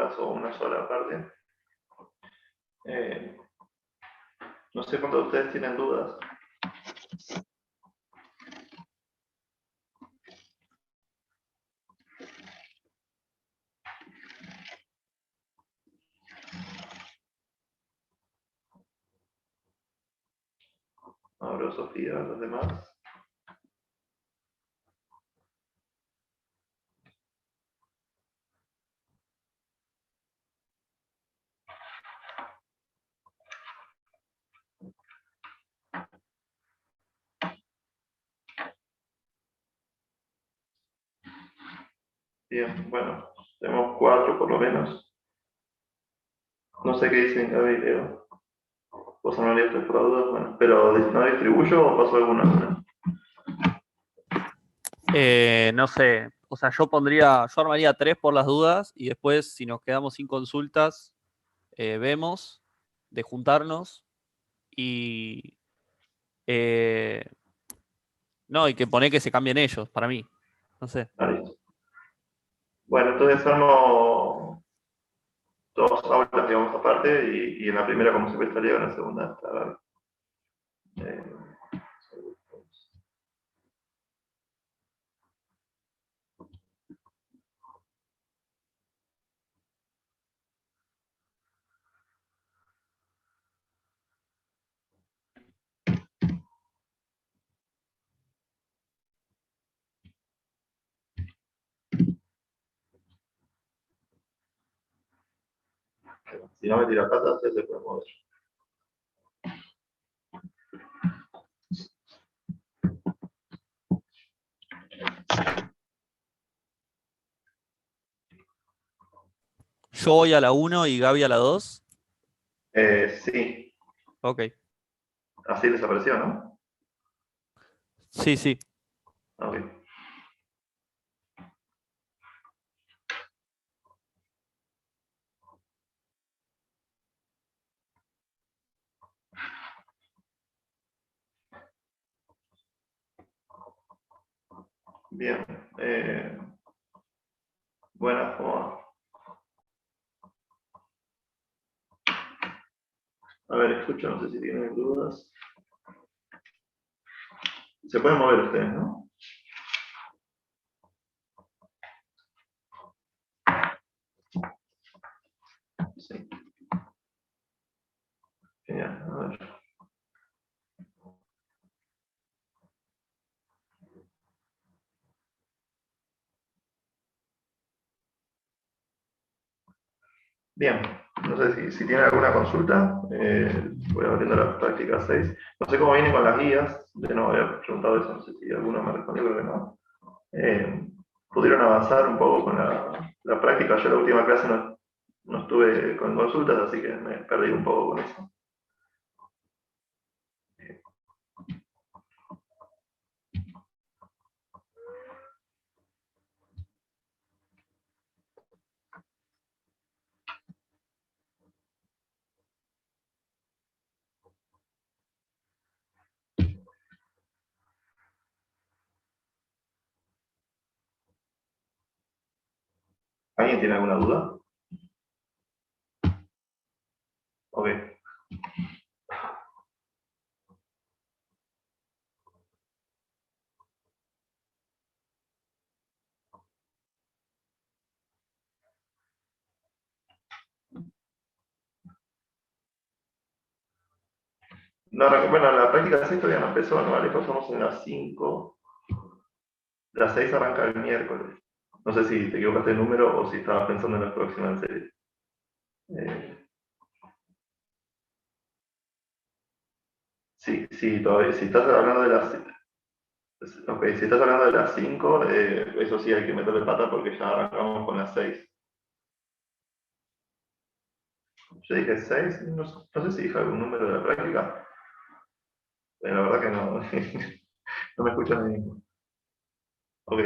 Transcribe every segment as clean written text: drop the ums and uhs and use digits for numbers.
dudas o una sola parte. No sé cuántos de ustedes tienen dudas. Ahora Sofía, los demás. Bien, bueno, tenemos 4 por lo menos. No sé qué dicen Gaby y Leo. Vos no abiertos por dudas, bueno, pero ¿no distribuyo o paso alguna? No sé, o sea, yo armaría 3 por las dudas y después, si nos quedamos sin consultas, vemos de juntarnos y no, y que pone que se cambien ellos, para mí. No sé. Ah, listo. Bueno, entonces armo 2 aulas, digamos, aparte, y en la primera como siempre estaría, en la segunda está Gaby. Si no me tira patas, se puede mover. Yo voy a la 1 y Gaby a la 2. Sí, Ok. así desapareció, ¿no? Sí, sí. Ok. Bien. Buenas, ¿cómo va? A ver, escucho, no sé si tienen dudas. Se pueden mover ustedes, ¿no? Sí. Genial, a ver. Bien, no sé si tienen alguna consulta. Voy abriendo la práctica 6. No sé cómo vienen con las guías. Yo no había preguntado eso, no sé si alguno me respondió, creo que no. Pudieron avanzar un poco con la práctica. Yo la última clase no estuve con consultas, así que me perdí un poco con eso. ¿Alguien tiene alguna duda? Ok. No, bueno, la práctica 6 todavía no empezó, ¿no? Vale, pasamos en las 5. La 6 arranca el miércoles. No sé si te equivocaste de número o si estabas pensando en la próxima en serio. Sí, sí, todavía. Si estás hablando de las. Ok, si estás hablando de las 5, eso sí hay que meterle pata porque ya arrancamos con las 6. Yo dije 6, no sé si dije algún número de la práctica. La verdad que no, no me escuchan ni mismo. Ok.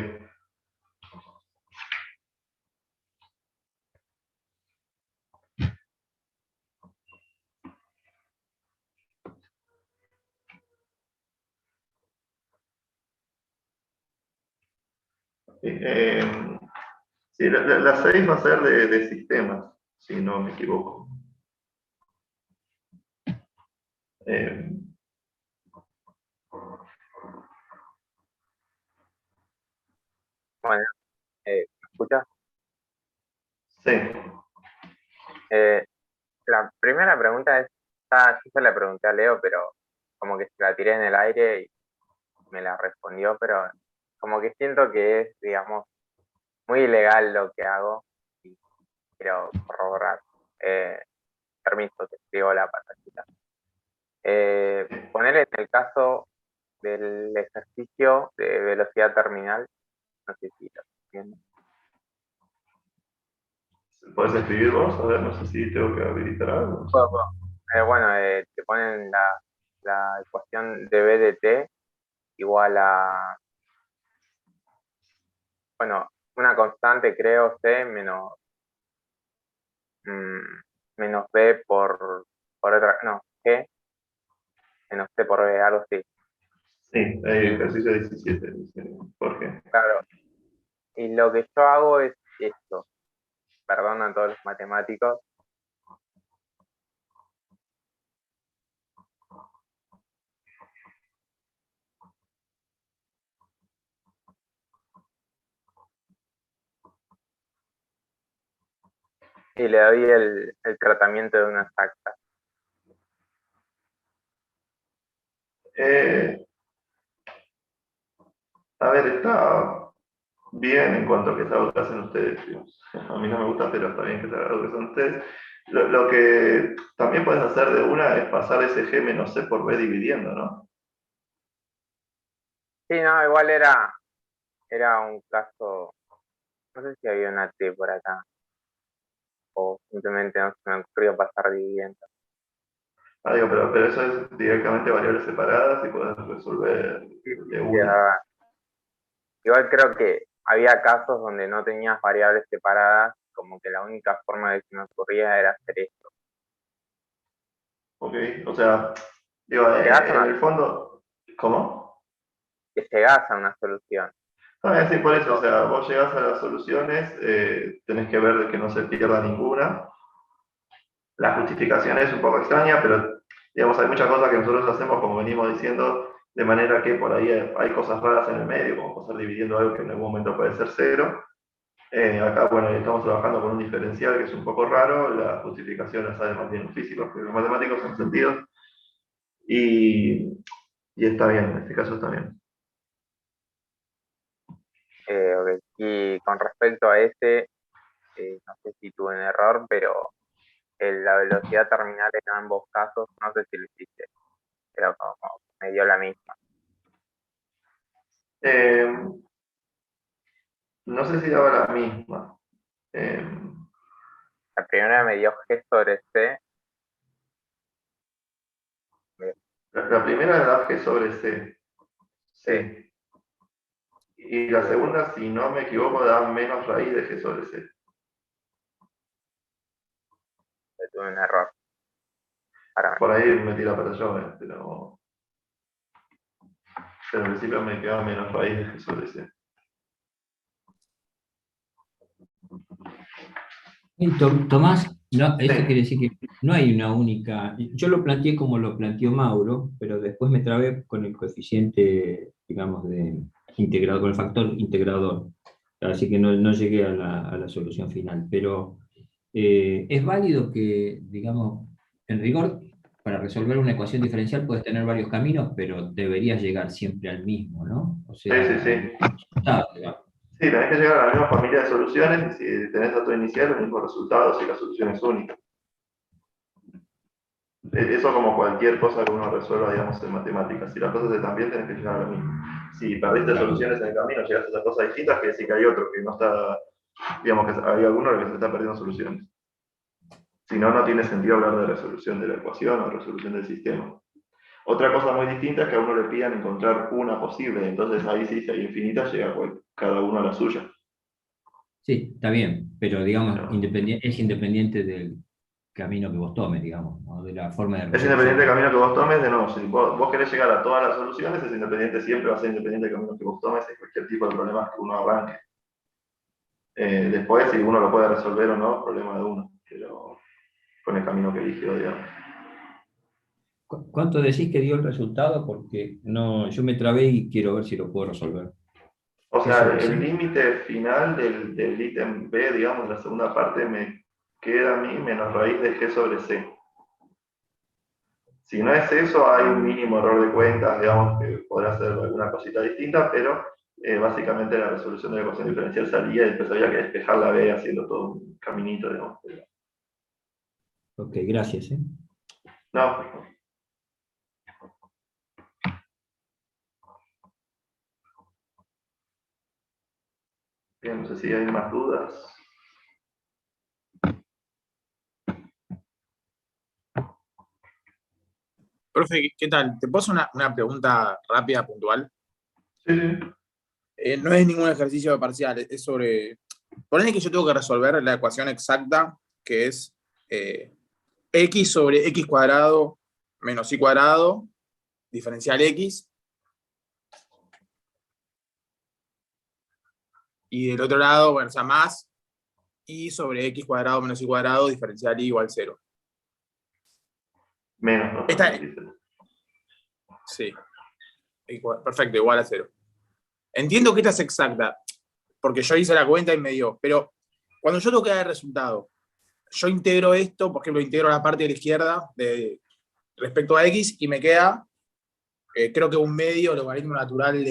Eh, Sí, la 6 va a ser de sistemas, si no me equivoco. Eh, Bueno, ¿me escuchas? sí, Eh, la primera pregunta es, yo se la pregunté a Leo, pero como que se la tiré en el aire y me la respondió, pero como que siento que es, digamos, muy ilegal lo que hago y quiero corroborar. Eh, Permiso, te escribo la pantallita. Poner en el caso del ejercicio de velocidad terminal, no sé si lo entiendo. ¿puedes escribir vos? A ver, no sé si tengo que habilitar algo. No sé. Bueno, te ponen la ecuación de B de t igual a, bueno, una constante creo c menos b por otra, no, g menos c por b, algo así. Sí, ejercicio 17, dice Jorge. Claro, y lo que yo hago es esto, perdón a todos los matemáticos, y le doy el tratamiento de una exacta. Eh, a ver, está bien en cuanto a que es algo que hacen ustedes. Digamos. A mí no me gusta, pero está bien que sea algo que hacen ustedes. Lo que también puedes hacer de una es pasar ese G menos C por B dividiendo, ¿no? Sí, no, igual era un caso, no sé si había una t por acá, o simplemente no se me ocurrió pasar dividiendo. Ah, digo, pero eso es directamente variables separadas y puedes resolver Sí, de sí, una. igual creo que había casos donde no tenías variables separadas, como que la única forma de que se me ocurría era hacer esto. ¿Ok? O sea, digo, Llegás a en una, el fondo, ¿cómo? que llegás a una solución. No, es decir, por eso, o Eso, sea, vos llegás a las soluciones, tenés que ver de que no se pierda ninguna. La justificación es un poco extraña, pero digamos, hay muchas cosas que nosotros hacemos, como venimos diciendo, de manera que por ahí hay cosas raras en el medio, como pasar dividiendo algo que en algún momento puede ser cero. Acá, bueno, estamos trabajando con un diferencial que es un poco raro, la justificación la sabe más bien los físicos que los matemáticos en sentidos, y, y está bien, en este caso está bien. ok. Y con respecto a ese, no sé si tuve un error, pero la velocidad terminal en ambos casos, no sé si lo hiciste, pero como me dio la misma. Eh, no sé si daba la misma. Eh, La primera me dio G sobre C, la primera era G sobre C, C, sí. Y la segunda, si no me equivoco, da menos raíz de G sobre C. tuve un error. Para Por ahí me tira para yo, pero en principio me queda menos raíz de G sobre C. Tomás, no, esto quiere Sí, decir que no hay una única. Yo lo planteé como lo planteó Mauro, pero después me trabé con el coeficiente, digamos, de integrado, con el factor integrador. Así que no llegué a la solución final. Pero es válido que, digamos, en rigor, para resolver una ecuación diferencial puedes tener varios caminos, pero deberías llegar siempre al mismo, ¿no? O sí, sí, sea, al sí. mismo resultado, digamos. Sí, tenés que llegar a la misma familia de soluciones y si tenés dato inicial, el mismo resultado si la solución es única. Eso como cualquier cosa que uno resuelva, digamos, en matemáticas. Si las cosas están bien, tenés que llegar a lo mismo. Si perdiste Claro. soluciones en el camino, llegaste a cosas distintas, quiere decir que hay otro que no está, digamos, que hay alguno que se está perdiendo soluciones. Si no, no tiene sentido hablar de resolución de la ecuación o resolución del sistema. Otra cosa muy distinta es que a uno le pidan encontrar una posible, entonces ahí sí, si hay infinitas, llega cada uno a la suya. Sí, está bien, pero digamos, ¿No? es independiente del camino que vos tomes, digamos, ¿no? De la forma de Es independiente del resolución. camino que vos tomes, de nuevo, si vos querés llegar a todas las soluciones, es independiente, siempre va a ser independiente del camino que vos tomes en cualquier tipo de problemas que uno arranque. Después, si uno lo puede resolver o no, problema de uno, pero con el camino que eligió, digamos. ¿Cuánto decís que dio el resultado? Porque no, yo me trabé y quiero ver si lo puedo resolver. O ¿Qué sea, sobre el sí? límite final del ítem B, digamos, la segunda parte, me queda a mí menos raíz de G sobre C. Si no es eso, hay un mínimo error de cuentas, digamos, que podrá ser alguna cosita distinta, pero básicamente la resolución de la ecuación diferencial salía y después había que despejar la B haciendo todo un caminito, digamos. Ok, gracias. No, bien, no sé si hay más dudas. Profe, ¿qué tal? ¿Te puedo hacer una pregunta rápida, puntual? Sí, sí. No es ningún ejercicio de parcial, es sobre... Ponele que yo tengo que resolver la ecuación exacta, que es x sobre x cuadrado menos y cuadrado, diferencial x, y del otro lado, bueno, o sea, más y sobre x cuadrado menos y cuadrado, diferencial y igual 0. Menos, ¿no? Esta, sí, perfecto, igual a 0. Entiendo que esta es exacta, porque yo hice la cuenta y me dio, pero cuando yo tengo que dar el resultado, yo integro esto, por ejemplo, integro la parte de la izquierda respecto a x y me queda, creo que un medio logaritmo natural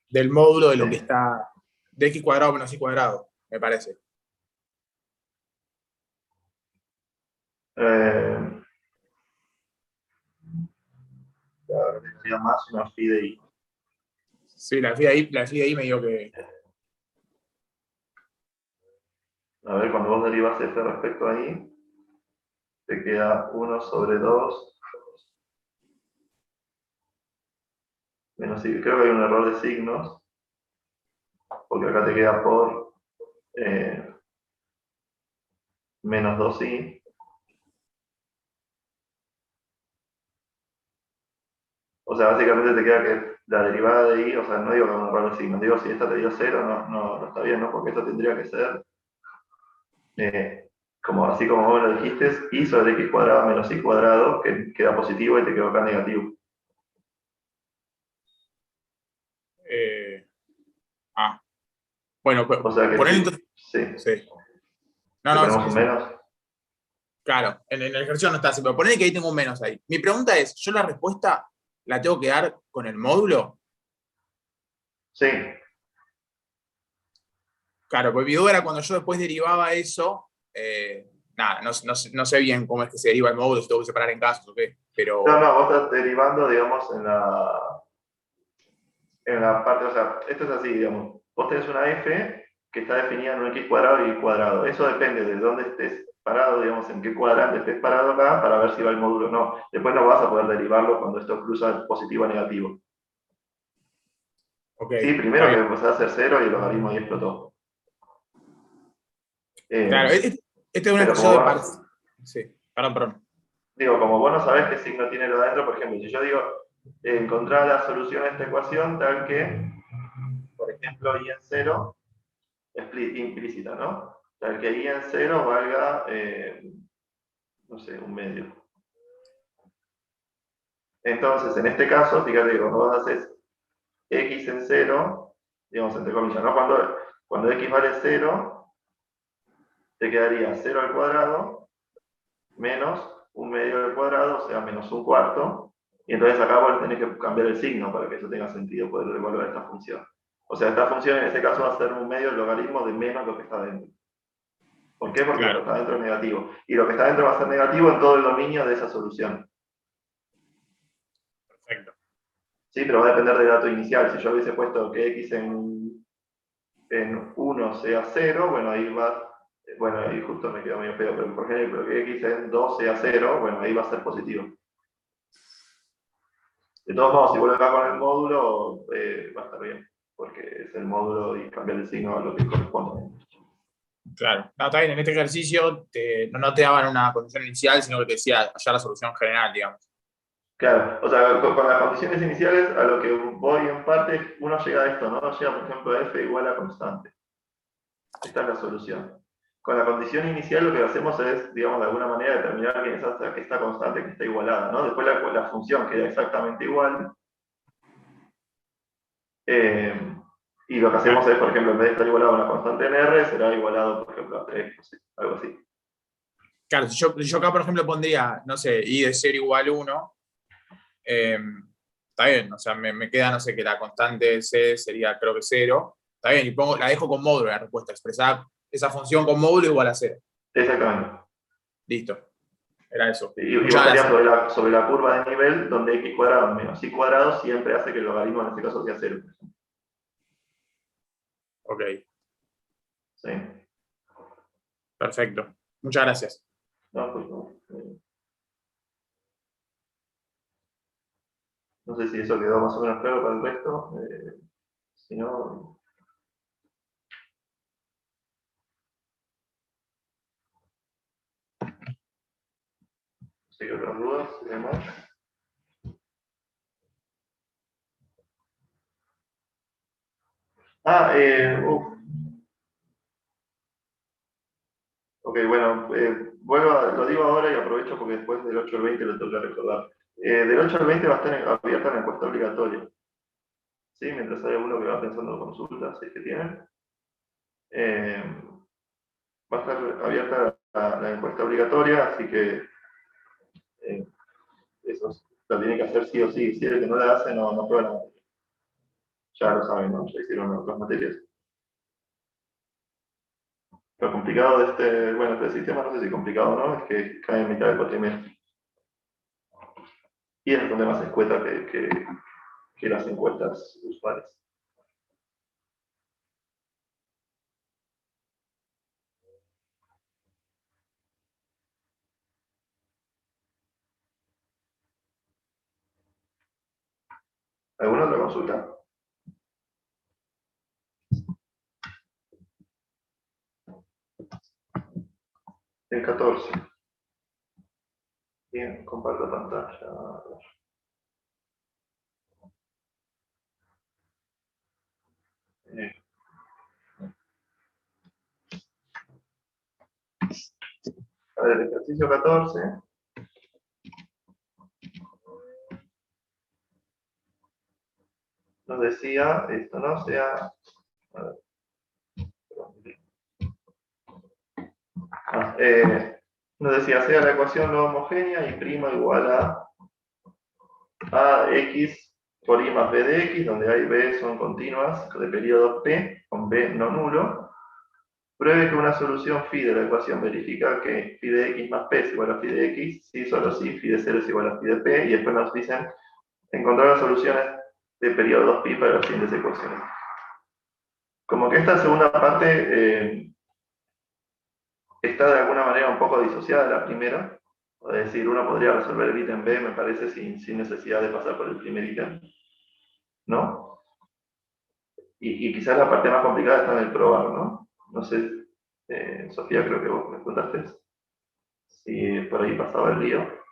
del módulo de lo que está, de x cuadrado menos y cuadrado, me parece. Sería más una phi de i. Sí, la fui ahí me dio que... A ver, cuando vos derivas f respecto a i, te queda 1 sobre 2 menos i. Creo que hay un error de signos, porque acá te queda por menos 2i. O sea, básicamente te queda que la derivada de i, o sea, no digo que es un error de signos, digo si esta te dio 0, no está bien, ¿no? Porque esto tendría que ser, así como vos lo dijiste, i sobre x cuadrado menos i cuadrado, que queda positivo y te quedó acá negativo. Bueno, O sea que poner sí, entonces... sí. Sí. No, ¿Le no, ponemos un menos? claro, en el ejercicio no está así, pero poner que ahí tengo un menos ahí. Mi pregunta es, ¿yo la respuesta la tengo que dar con el módulo? Sí. Claro, pues mi duda era cuando yo después derivaba eso, nada, no sé bien cómo es que se deriva el módulo, si tengo que separar en casos o qué, pero... No, vos estás derivando, digamos, en la parte, o sea, esto es así, digamos. Vos tenés una f que está definida en un x cuadrado y y cuadrado. Eso depende de dónde estés parado, digamos, en qué cuadrante estés parado acá, para ver si va el módulo o no. Después no vas a poder derivarlo cuando esto cruza positivo a negativo. Ok, Sí, está primero que bien. empezás a hacer 0 y el logaritmo ahí explotó. Claro, Eh, este es un pero como ejercicio de par... vos, Sí, perdón. digo, como vos no sabés qué signo tiene lo de adentro, por ejemplo, si yo digo, encontrar la solución a esta ecuación tal que, por ejemplo, i en 0, implícita, ¿no? Tal que i en 0 valga, no sé, un medio. Entonces, en este caso, fíjate que cuando vos haces x en 0, digamos, entre comillas, ¿no? Cuando x vale 0, te quedaría 0 al cuadrado menos un medio al cuadrado, o sea, menos un cuarto. Y entonces acá vos tenés que cambiar el signo para que eso tenga sentido, poder evaluar esta función. O sea, esta función en este caso va a ser un medio del logaritmo de menos lo que está dentro. ¿Por qué? Porque lo que Claro, está dentro es negativo. Y lo que está dentro va a ser negativo en todo el dominio de esa solución. perfecto. Sí, pero va a depender del dato inicial. Si yo hubiese puesto que x en 1 sea 0, bueno, ahí va, bueno, ahí justo me quedó medio feo, pero por ejemplo, que x en 2 sea 0, bueno, ahí va a ser positivo. De todos modos, si vuelve acá con el módulo, va a estar bien, porque es el módulo y cambiar el signo a lo que corresponde. Claro. No, está bien, en este ejercicio no te daban una condición inicial, sino que te decía hallar la solución general, digamos. Claro, o sea, con las condiciones iniciales a lo que voy en parte, uno llega a esto, ¿no? Llega, por ejemplo, a f igual a constante. Esta es la solución. Con la condición inicial lo que hacemos es, digamos, de alguna manera determinar que esta constante que está igualada, ¿no? Después la función queda exactamente igual. Y lo que hacemos es, por ejemplo, en vez de estar igualado a una constante en R, será igualado, por ejemplo, a 3, no sé, algo así. Claro, si yo acá, por ejemplo, pondría, no sé, i de 0 igual 1, está bien, o sea, me queda, no sé, que la constante c sería, creo que 0, está bien, y la dejo con módulo la respuesta, expresar esa función con módulo igual a 0. Exactamente. Listo, era eso. Y vos Muchas estarías gracias. sobre la curva de nivel donde x cuadrado menos y cuadrado siempre hace que el logaritmo en este caso sea 0. Ok, ¿Sí? perfecto. Muchas gracias. No, pues no. No sé si eso quedó más o menos claro para el resto. Si no. Si hay otras dudas y demás. Ok, bueno, lo digo ahora y aprovecho porque después del 8 al 20 lo tengo que recordar. Del 8 al 20 va a estar abierta la encuesta obligatoria. ¿Sí? Mientras haya uno que va pensando en consultas, si es que tienen. Va a estar abierta la encuesta obligatoria, así que eso la tiene que hacer sí o sí. Si el que no la hace, no prueba la materia. Ya lo saben, ¿no? Ya hicieron otras materias. Lo complicado de este sistema, no sé si complicado o no, es que cae en mitad del cuatrimestre. Y es donde más escueta que las encuestas usuales. ¿Alguna otra consulta? El 14. Bien, comparto pantalla. A ver, el ejercicio 14. Nos decía, esto no sea. A ver, nos decía, sea la ecuación no homogénea y prima igual a x por y más b de x, donde a y b son continuas de periodo p, con b no nulo. Pruebe que una solución phi de la ecuación verifica que phi de x más p es igual a phi de x, si solo si phi de 0 es igual a phi de p, y después nos dicen encontrar las soluciones de periodo 2pi para las siguientes ecuaciones. Como que esta segunda parte está de alguna manera un poco disociada de la primera, es decir, uno podría resolver el ítem B, me parece, sin necesidad de pasar por el primer ítem, ¿no? Y quizás la parte más complicada está en el probar, ¿no? No sé, Sofía, creo que vos me contaste si por ahí pasaba el lío.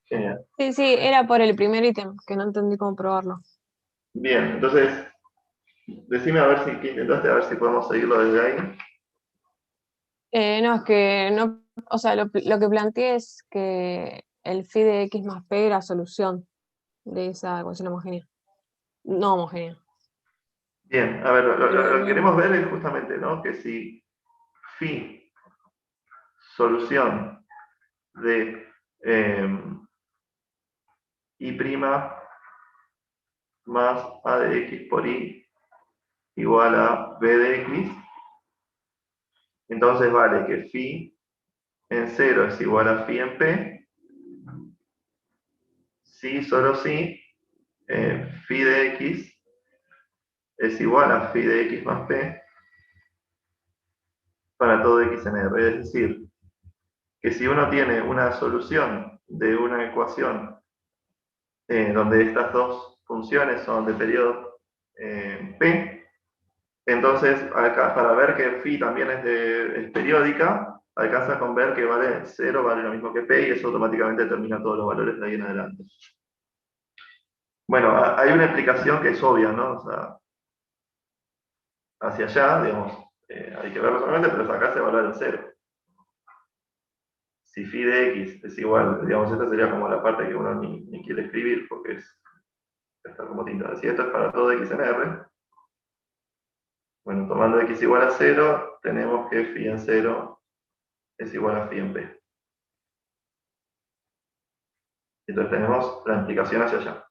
Genial. Sí, era por el primer ítem, que no entendí cómo probarlo. Bien, entonces, decime a ver qué intentaste, a ver si podemos seguirlo desde ahí. No, es que no, o sea, lo que planteé es que el phi de x más p era solución de esa ecuación homogénea. No homogénea. Bien, a ver, lo que queremos ver es justamente, ¿no? Que si phi solución de y' más a de x por y igual a b de x, entonces vale que phi en 0 es igual a phi en p, si solo si phi de x es igual a phi de x más p para todo x en R. Es decir, que si uno tiene una solución de una ecuación donde estas dos funciones son de periodo p, entonces acá para ver que phi también es periódica, alcanza con ver que vale 0, vale lo mismo que P, y eso automáticamente determina todos los valores de ahí en adelante. Bueno, hay una explicación que es obvia, ¿no? O sea, hacia allá, digamos, hay que verlo solamente, pero acá se evalúa en 0. Si phi de x es igual, digamos, esta sería como la parte que uno ni quiere escribir, porque está como tinta. Si esto es para todo x en R, bueno, tomando x igual a 0, tenemos que phi en 0 es igual a phi en p. Entonces tenemos la implicación hacia allá.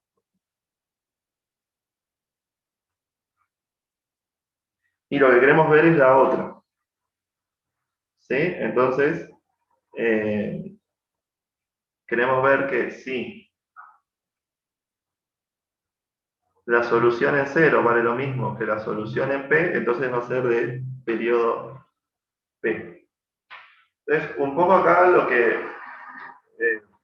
Y lo que queremos ver es la otra. ¿Sí? Entonces, queremos ver que si la solución en 0 vale lo mismo que la solución en P, entonces va a ser de periodo P. Entonces, un poco acá lo que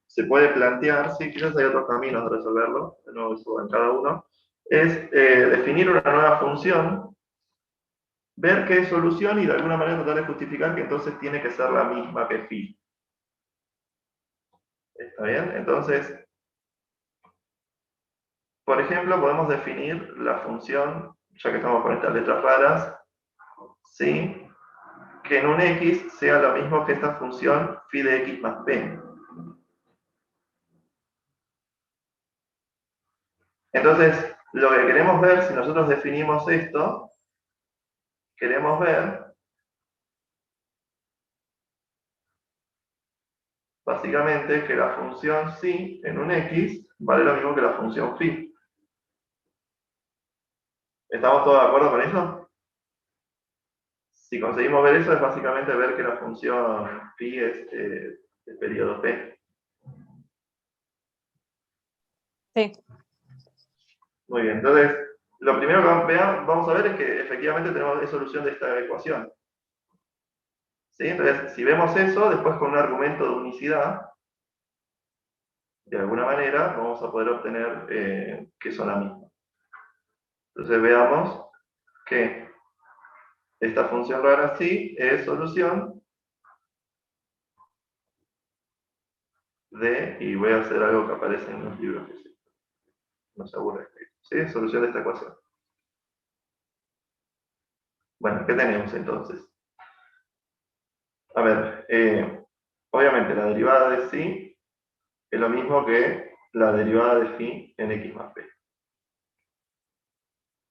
se puede plantear, sí, quizás hay otros caminos de resolverlo, de nuevo eso en cada uno, es definir una nueva función, ver qué es solución y de alguna manera tratar de justificar que entonces tiene que ser la misma que phi. ¿Está bien? Entonces, por ejemplo, podemos definir la función, ya que estamos con estas letras raras, ¿sí? Que en un x sea lo mismo que esta función phi de x más p. Entonces, lo que queremos ver, si nosotros definimos esto, queremos ver básicamente que la función psi en un x vale lo mismo que la función phi. ¿Estamos todos de acuerdo con eso? Si conseguimos ver eso, es básicamente ver que la función phi es el periodo p. Sí. Muy bien, entonces, lo primero que vamos a ver es que efectivamente tenemos solución de esta ecuación. ¿Sí? Entonces, si vemos eso, después con un argumento de unicidad, de alguna manera vamos a poder obtener que son la misma. Entonces veamos que esta función rara sí es solución de, y voy a hacer algo que aparece en los libros, que no se aburre, ¿sí? Es solución de esta ecuación. Bueno, ¿qué tenemos entonces? A ver, obviamente la derivada de psi es lo mismo que la derivada de phi en x más p.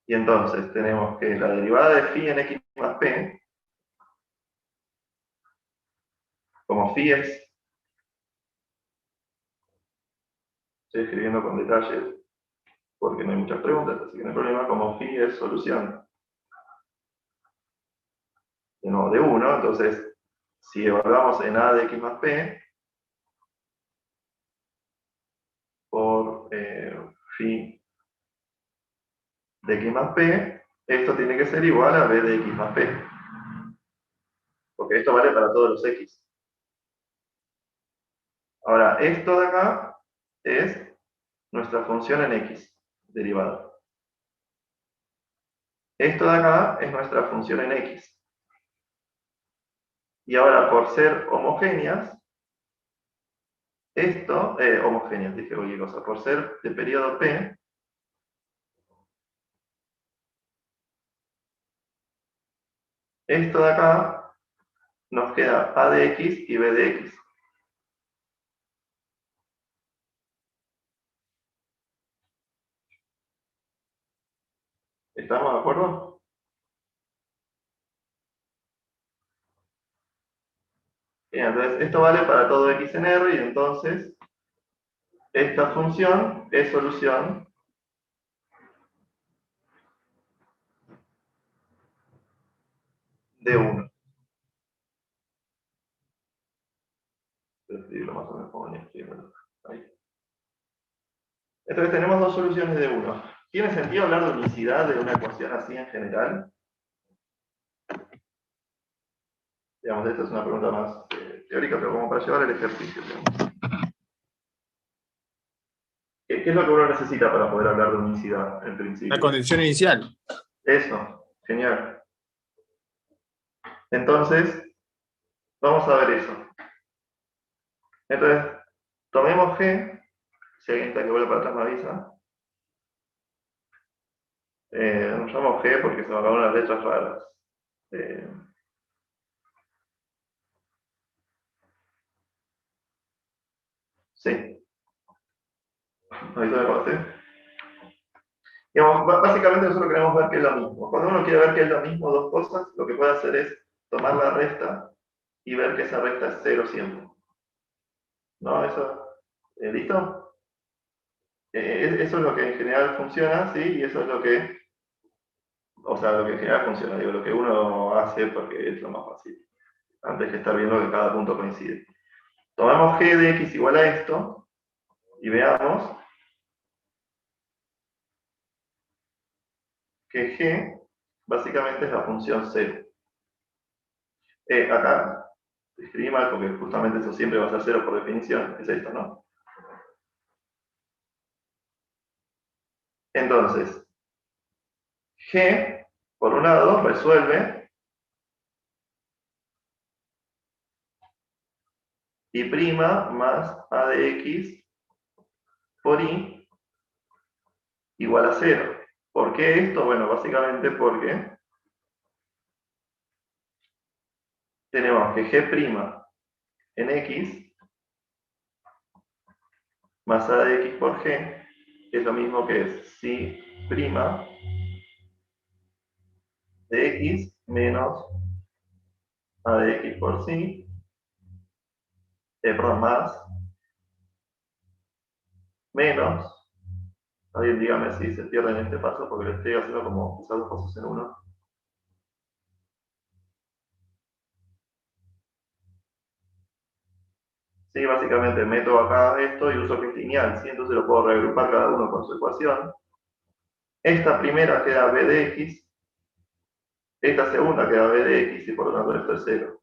Y entonces tenemos que la derivada de phi en x más p, como phi es, estoy escribiendo con detalles porque no hay muchas preguntas, así que no hay problema, como phi es solución de nuevo de 1, entonces si evaluamos en a de x más p por phi de x más p, esto tiene que ser igual a b de x más p, porque esto vale para todos los x. Ahora, esto de acá es nuestra función en x, derivada. Esto de acá es nuestra función en x. Y ahora, por ser homogéneas, esto, homogéneas, dije cualquier cosa, por ser de periodo P, esto de acá nos queda a de x y b de x. ¿Estamos de acuerdo? Bien, entonces esto vale para todo x en R y entonces esta función es solución de 1. Voy a escribirlo más o menos como venía escribiendo. Ahí. Entonces tenemos dos soluciones de 1. ¿Tiene sentido hablar de unicidad de una ecuación así en general? Digamos, esta es una pregunta más teórica, pero como para llevar el ejercicio. Digamos. ¿Qué es lo que uno necesita para poder hablar de unicidad en principio? La condición inicial. Eso, genial. Entonces, vamos a ver eso. Entonces, tomemos G, si alguien está que vuelve para atrás me avisa. Nos llamo G porque se me acabaron las letras raras. Eh, sí, ahorita me pasé. Digamos, básicamente nosotros queremos ver que es lo mismo. Cuando uno quiere ver que es lo mismo, dos cosas, lo que puede hacer es tomar la resta y ver que esa resta es 0 siempre. ¿No? Eso, ¿listo? Eso es lo que en general funciona, ¿sí? Y eso es lo que, o sea, lo que en general funciona, digo, lo que uno hace porque es lo más fácil, antes que estar viendo que cada punto coincide. Tomamos g de x igual a esto, y veamos que g básicamente es la función 0. Acá escribí mal porque justamente eso siempre va a ser 0 por definición, es esto, ¿no? Entonces, g, por un lado, resuelve y prima más a de x por i igual a 0. ¿Por qué esto? Bueno, básicamente porque tenemos que g' en x más a de x por g es lo mismo que es si' de x menos a de x por sí, perdón, más, menos, alguien dígame si se pierde en este paso porque lo estoy haciendo como usar dos pasos en uno. Sí, básicamente meto acá esto y uso que es lineal, ¿sí? Entonces lo puedo reagrupar cada uno con su ecuación. Esta primera queda b de x, esta segunda queda b de x y por lo tanto esto es 0.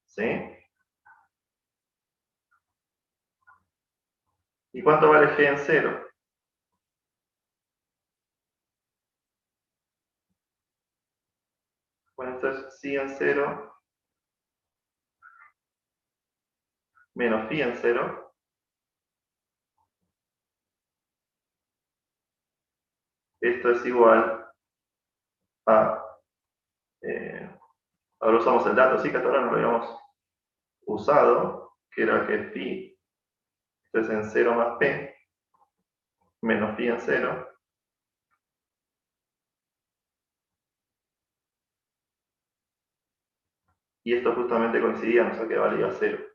¿Sí? ¿Y cuánto vale g en 0? Bueno, esto es si en 0 menos phi en 0. Esto es igual a... ahora usamos el dato, sí que hasta ahora no lo habíamos usado, que era que phi, esto es en 0 más p, menos phi en 0. Y esto justamente coincidía, o sea que valía 0.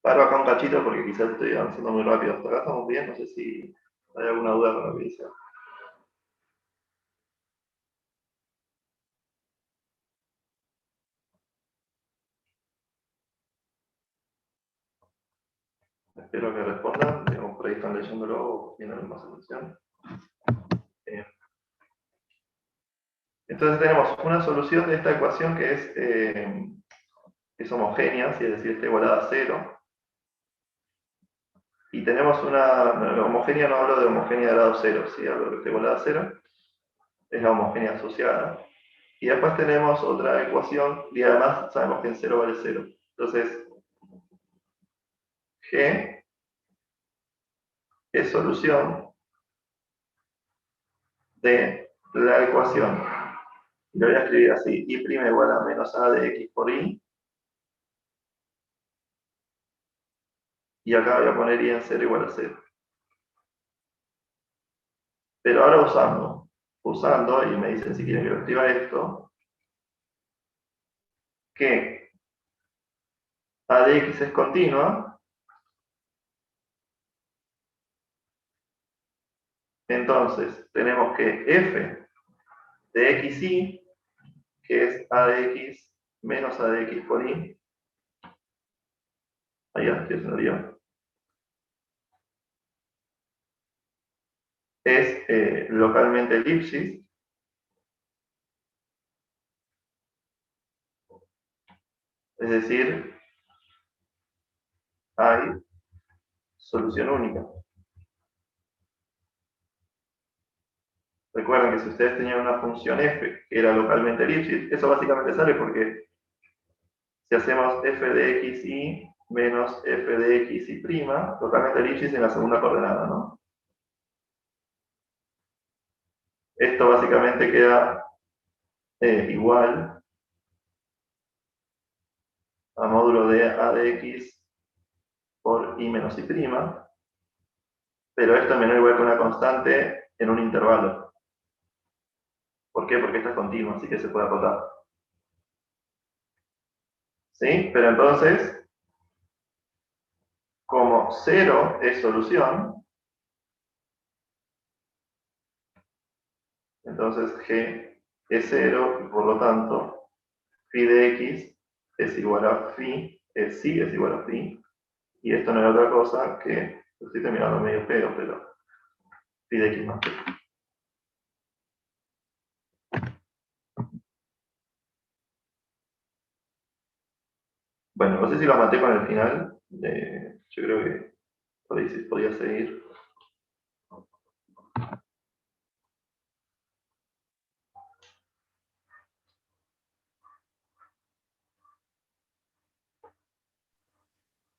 Paro acá un cachito porque quizás estoy avanzando muy rápido. Hasta acá estamos bien, no sé si hay alguna duda con lo que dice. Espero que respondan, digamos, por ahí están leyéndolo o viendo más atención. Entonces tenemos una solución de esta ecuación que es homogénea, es decir, está igualada a 0. Y tenemos una homogénea, no hablo de homogénea de grado 0, ¿sí? Hablo de que está igualada a 0. Es la homogénea asociada. Y después tenemos otra ecuación, y además sabemos que en 0 vale 0. Entonces, G es solución de la ecuación. Lo voy a escribir así, i' igual a menos a de x por i. Y acá voy a poner i en 0 igual a 0. Pero ahora usando, y me dicen si quieren que lo escriba esto, que a de x es continua, entonces tenemos que f de xy, que es a de x menos a de x por i, ahí ya estoy haciendo lío, es localmente elipsis, es decir, hay solución única. recuerden que si ustedes tenían una función f que era localmente Lipschitz, eso básicamente sale porque si hacemos f de xy menos f de xy', localmente Lipschitz en la segunda coordenada, ¿no? Esto básicamente queda igual a módulo de a de x por y menos y', pero esto es menor o igual que una constante en un intervalo. ¿Por qué? Porque esta es continua, así que se puede acotar. ¿Sí? Pero entonces, como 0 es solución, entonces g es 0 y por lo tanto phi de x es igual a phi, sí es igual a phi, y esto no es otra cosa que, lo estoy terminando medio feo, pero phi de x más phi. Bueno, no sé si lo maté con el final, yo creo que por ahí sí podía seguir.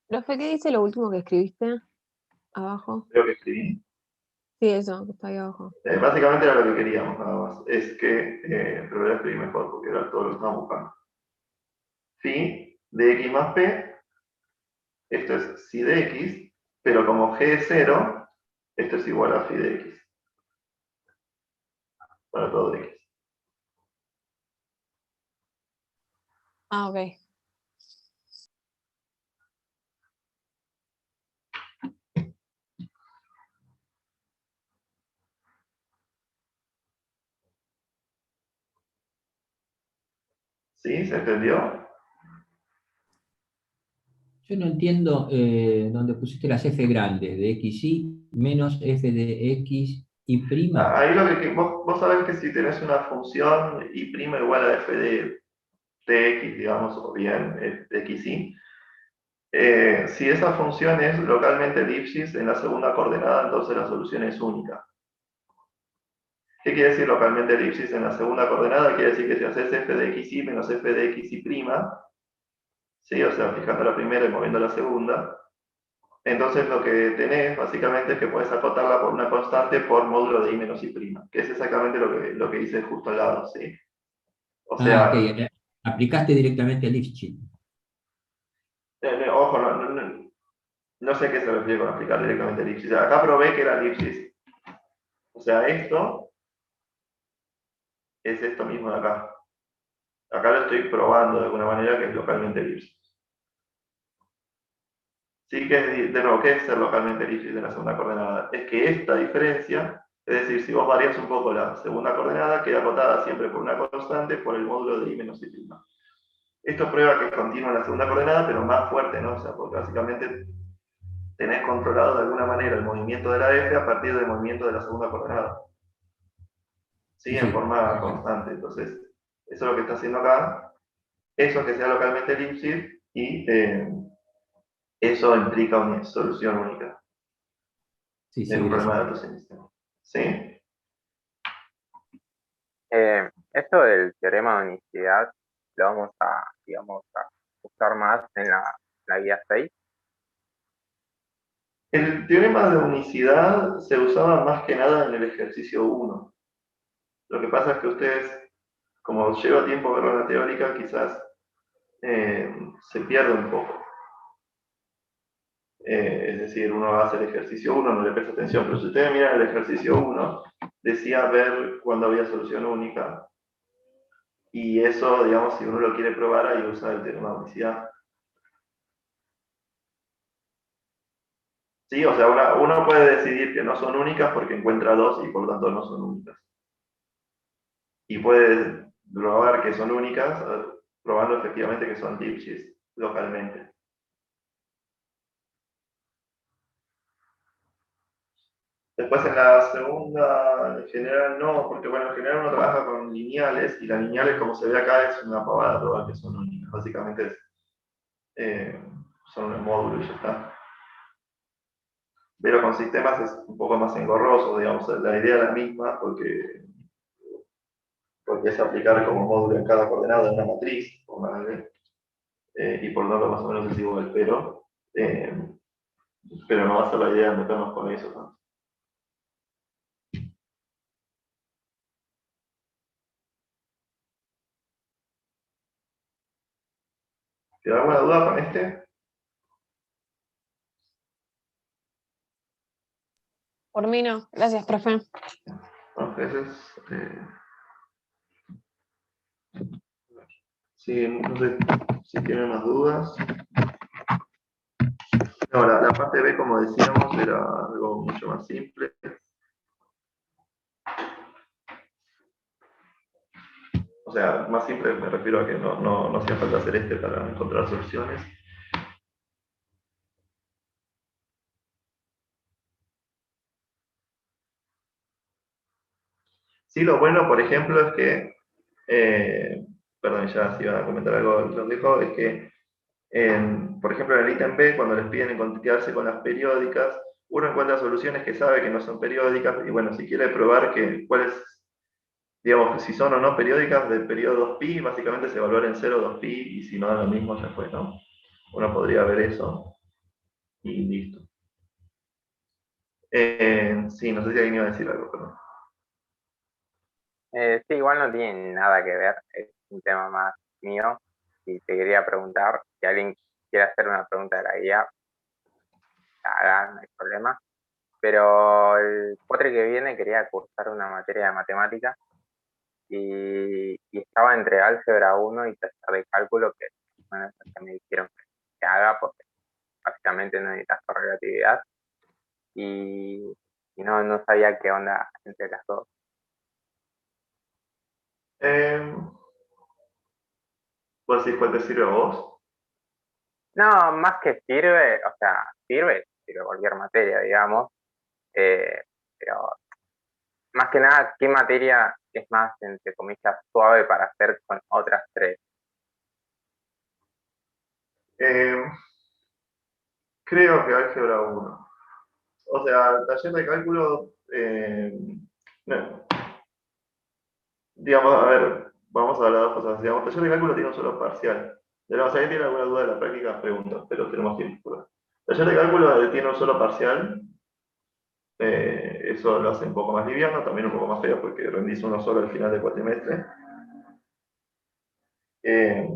Profe, ¿qué dice lo último que escribiste abajo? Creo que escribí. Sí, eso, que está ahí abajo. Básicamente era lo que queríamos nada más, es que, pero voy a escribir mejor porque era todo lo que estábamos buscando. Phi de x más p, esto es psi de x, pero como g es 0, esto es igual a phi de x, para todo x. Ah, ok. ¿Sí? ¿Se entendió? Yo no entiendo dónde pusiste las f grandes, de xy menos f de x y prima. Ahí lo que vos sabés que si tenés una función y' igual a f de x, digamos, o bien de xy, si esa función es localmente Lipschitz en la segunda coordenada, entonces la solución es única. ¿Qué quiere decir localmente Lipschitz en la segunda coordenada? Quiere decir que si haces f de xy menos f de xy', ¿sí? O sea, fijando la primera y moviendo la segunda, entonces lo que tenés básicamente es que puedes acotarla por una constante por módulo de y menos y', que es exactamente lo que hice justo al lado, ¿sí? O Ah, ok. sea, Aplicaste directamente a Lipschitz. ojo, no sé a qué se refiere con aplicar directamente Lipschitz. Acá probé que era Lipschitz. O sea, esto es esto mismo de acá. Acá lo estoy probando de alguna manera que es localmente Lipschitz. Sí que es, de nuevo, ¿qué es ser localmente Lipschitz en la segunda coordenada? Es que esta diferencia, es decir, si vos varias un poco la segunda coordenada, queda acotada siempre por una constante por el módulo de y menos y'. Esto prueba que es continua en la segunda coordenada, pero más fuerte, ¿no? O sea, porque básicamente tenés controlado de alguna manera el movimiento de la f a partir del movimiento de la segunda coordenada. ¿Sí? En Sí, forma perfecto. constante. Entonces, eso es lo que está haciendo acá. Eso es que sea localmente Lipschitz y eso implica una solución única Sí, en sí, un problema de gracias. datos iniciales. ¿Sí? Esto del teorema de unicidad lo vamos a, digamos, a usar más en la guía 6. El teorema de unicidad se usaba más que nada en el ejercicio 1. Lo que pasa es que ustedes, como lleva tiempo verlo en la teórica, quizás se pierde un poco. Es decir, uno hace el ejercicio 1, no le presta atención, pero si ustedes miran el ejercicio 1, decía ver cuando había solución única, y eso, digamos, si uno lo quiere probar, ahí usa el teorema de unicidad. Sí, o sea, uno puede decidir que no son únicas porque encuentra dos y por lo tanto no son únicas. Y puede probar que son únicas, probando efectivamente que son Lipschitz localmente. Después en la segunda, en general no, porque bueno, en general uno trabaja con lineales y las lineales, como se ve acá, es una pavada probar que son únicas. Básicamente son un módulo y ya está. Pero con sistemas es un poco más engorroso, digamos, la idea es la misma porque porque es aplicar como módulo en cada coordenada de una matriz, póngale, y por lo tanto más o menos es igual, pero no va a ser la idea de meternos con eso, ¿no? ¿Queda alguna duda con este? Por mí no. Gracias, profe. Entonces, sí, no sé si tienen más dudas. No, la parte B, como decíamos, era algo mucho más simple. O sea, más simple me refiero a que no hacía falta hacer este para encontrar soluciones. Sí, lo bueno, por ejemplo, es que, perdón, ya si iban a comentar algo, lo dejo, es que, por ejemplo, en el ítem B, cuando les piden encontrarse con las periódicas, uno encuentra soluciones que sabe que no son periódicas, y bueno, si quiere probar cuáles, digamos, si son o no periódicas del periodo 2pi, básicamente se evalúan en 0, 2pi, y si no da lo mismo, ya fue, ¿no? Uno podría ver eso, y listo. Sí, no sé si alguien iba a decir algo, pero... Sí, igual no tiene nada que ver, es un tema más mío. Y te quería preguntar, si alguien quiere hacer una pregunta de la guía, haga, no hay problema. Pero el cuatri que viene quería cursar una materia de matemáticas y estaba entre álgebra 1 y taller de cálculo, que bueno, es lo que me dijeron que haga, porque básicamente no necesitas relatividad. Y no sabía qué onda entre las dos. ¿Puedo decir cuál te sirve a vos? No, más que sirve, o sea, sirve cualquier materia, digamos, pero más que nada, ¿qué materia es más, entre comillas, suave para hacer con otras tres? Eh, Creo que álgebra 1. O sea, el taller de cálculo, no, digamos, a ver, vamos a hablar de dos cosas. Digamos, el taller de cálculo tiene un solo parcial. Si alguien tiene alguna duda de la práctica, pregunta, pero tenemos tiempo. El taller de cálculo tiene un solo parcial. Eso lo hace un poco más liviano, también un poco más feo porque rendís uno solo al final del cuatrimestre. Eh,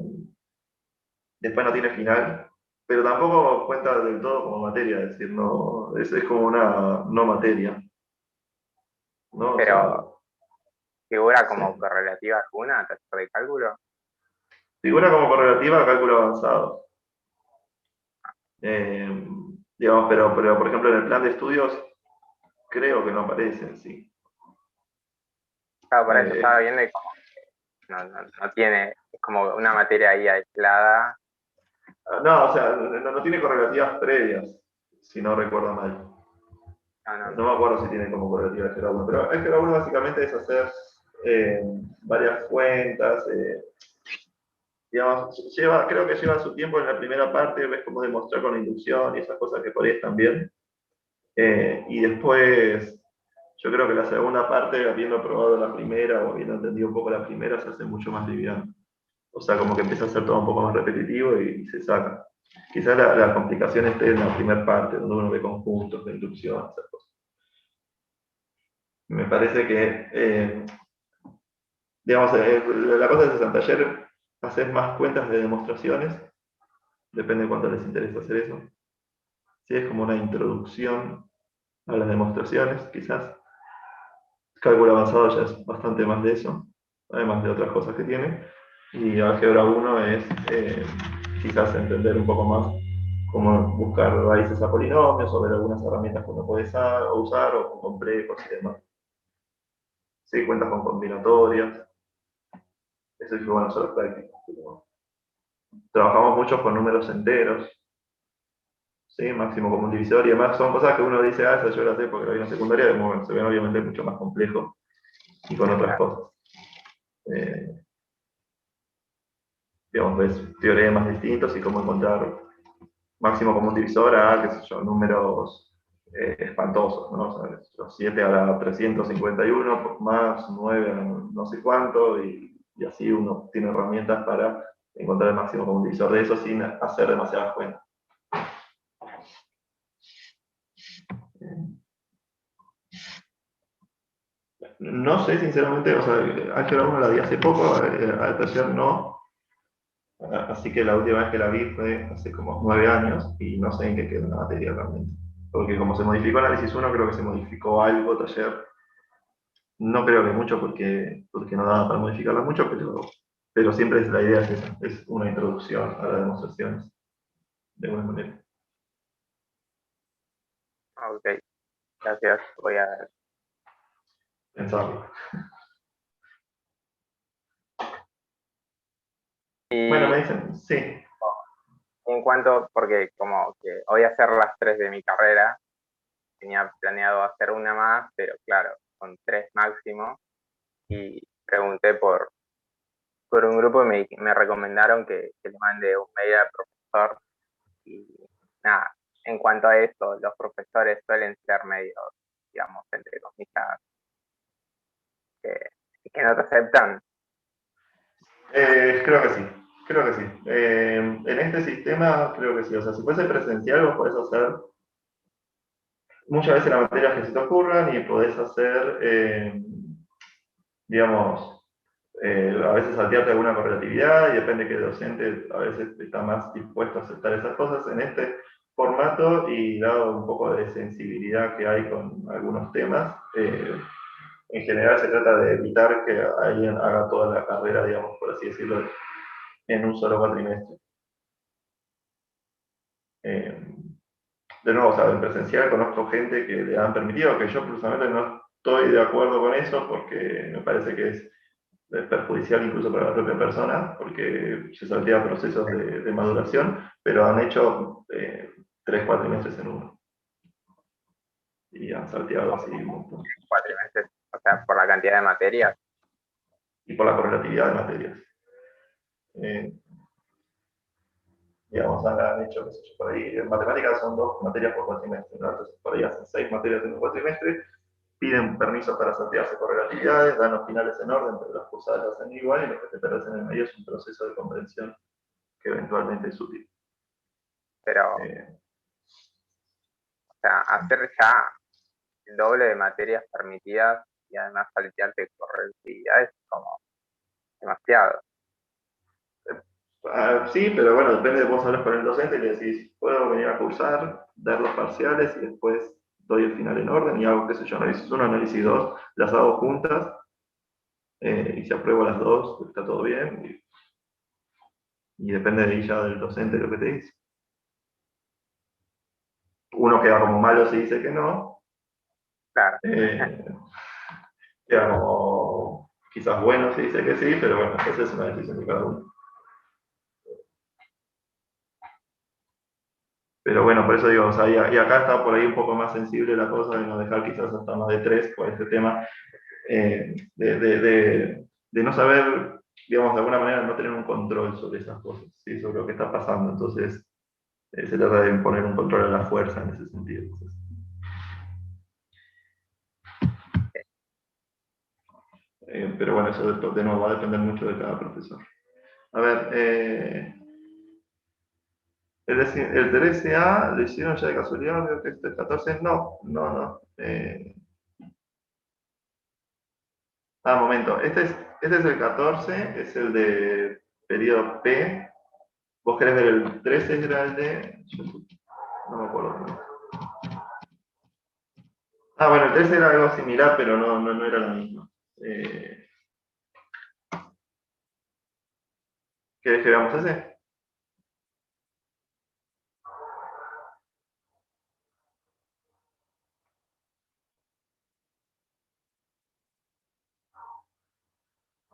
Después no tiene final, pero tampoco cuenta del todo como materia, es decir, no, es como una no materia, ¿no? O sea, Pero figura sí. como correlativa alguna, taller de cálculo. Figura como correlativa a cálculo avanzado. Eh, digamos, pero por ejemplo en el plan de estudios creo que no aparece, sí. Claro, por eso Eh, estaba viendo y como no tiene, es como una materia ahí aislada. no, o sea, no tiene correlativas previas, si no recuerdo mal. No, No me acuerdo si tiene como correlativa álgebra 1, pero álgebra 1 básicamente es hacer varias cuentas, digamos, creo que lleva su tiempo en la primera parte, ves cómo demostrar con inducción y esas cosas que por ahí están bien. Y después, yo creo que la segunda parte, habiendo probado la primera o habiendo entendido un poco la primera, se hace mucho más liviano. O sea, como que empieza a ser todo un poco más repetitivo y se saca. Quizás la complicación esté en la primera parte, donde uno ve conjuntos de inducción, esas cosas. Me parece que, digamos, la cosa es esa, en taller hacer más cuentas de demostraciones, depende de cuánto les interesa hacer eso. Sí, es como una introducción a las demostraciones, quizás. Cálculo avanzado ya es bastante más de eso, además de otras cosas que tiene. Y álgebra 1 es quizás entender un poco más cómo buscar raíces a polinomios o ver algunas herramientas que uno puede usar o complejos y demás. Sí, cuentas con combinatorias. Eso es bueno hacer prácticas. Trabajamos mucho con números enteros. ¿Sí? Máximo común divisor, y además son cosas que uno dice, eso yo lo sé porque lo vi en secundaria, se ven obviamente mucho más complejo y con otras cosas. Digamos, ves teoremas distintos y cómo encontrar máximo común divisor a, qué sé yo, números espantosos, ¿no? O sea, los 7 a la 351 más 9 a no sé cuánto, y así uno tiene herramientas para encontrar el máximo común divisor de eso sin hacer demasiadas cuentas. No sé, sinceramente, o sea, álgebra 1 la di hace poco, al taller no, así que la última vez que la vi fue hace como 9 años y no sé en qué quedó la materia realmente. Porque como se modificó análisis 1, creo que se modificó algo taller. No creo que mucho porque no daba para modificarla mucho, pero siempre la idea es esa, es una introducción a las demostraciones, de alguna manera. Ok, gracias. Voy a Pensarlo. Bueno, me Y dicen, sí. en cuanto, porque como que voy a hacer las 3 de mi carrera, tenía planeado hacer una más, pero claro, con 3 máximo, y pregunté por un grupo y me recomendaron que le mande un mail al profesor, y nada, en cuanto a esto, los profesores suelen ser medio, digamos, entre comillas, que no te aceptan. Creo que sí, creo que sí. En este sistema creo que sí, o sea, si fuese presencial vos podés hacer muchas veces las materias que se te ocurran y podés hacer, digamos, a veces saltearte alguna correlatividad y depende que el docente a veces está más dispuesto a aceptar esas cosas en este formato y dado un poco de sensibilidad que hay con algunos temas. En general se trata de evitar que alguien haga toda la carrera, digamos, por así decirlo, en un solo cuatrimestre. De nuevo, o sea, en presencial conozco gente que le han permitido, que yo personalmente no estoy de acuerdo con eso porque me parece que es perjudicial incluso para la propia persona, porque se saltea procesos de maduración, pero han hecho 3 cuatrimestres en uno. Y han salteado así un montón. Cuatrimestres, o sea, por la cantidad de materias. Y por la correlatividad de materias. Digamos, han hecho, qué sé yo, por ahí, en matemáticas son 2 materias por cuatrimestre, ¿no? Entonces por ahí hacen 6 materias en un cuatrimestre, piden permiso para saltearse correlatividades, dan los finales en orden, pero las cursadas las hacen igual y lo que te perdés en el medio es un proceso de comprensión que eventualmente es útil. Pero, o sea, hacer ya el doble de materias permitidas y además saltearte correlatividad es como demasiado. Sí, pero bueno, depende de vos hablas con el docente y le decís, puedo venir a cursar, dar los parciales y después doy el final en orden y hago, qué sé yo, análisis 1, análisis 2, las hago juntas y si apruebo las dos, está todo bien y depende de ahí ya del docente lo que te dice. Uno queda como malo si dice que no, Claro, queda como quizás bueno si dice que sí, pero bueno, esa es una decisión de cada uno. Pero bueno, por eso digo, o sea, y acá está por ahí un poco más sensible la cosa de no dejar quizás hasta más de 3 por este tema de no saber, digamos, de alguna manera no tener un control sobre esas cosas, ¿sí? Sobre lo que está pasando. Entonces, se trata de imponer un control a la fuerza en ese sentido. Pero bueno, eso de nuevo va a depender mucho de cada profesor. A ver, el 13A, ¿lo hicieron ya de casualidad? Veo que este es 14. No, no, no. Momento. Este es el 14, es el de periodo P. ¿Vos querés ver el 13? Era el de. No me acuerdo. Bueno, el 13 era algo similar, pero no era lo mismo. ¿Querés que veamos ese?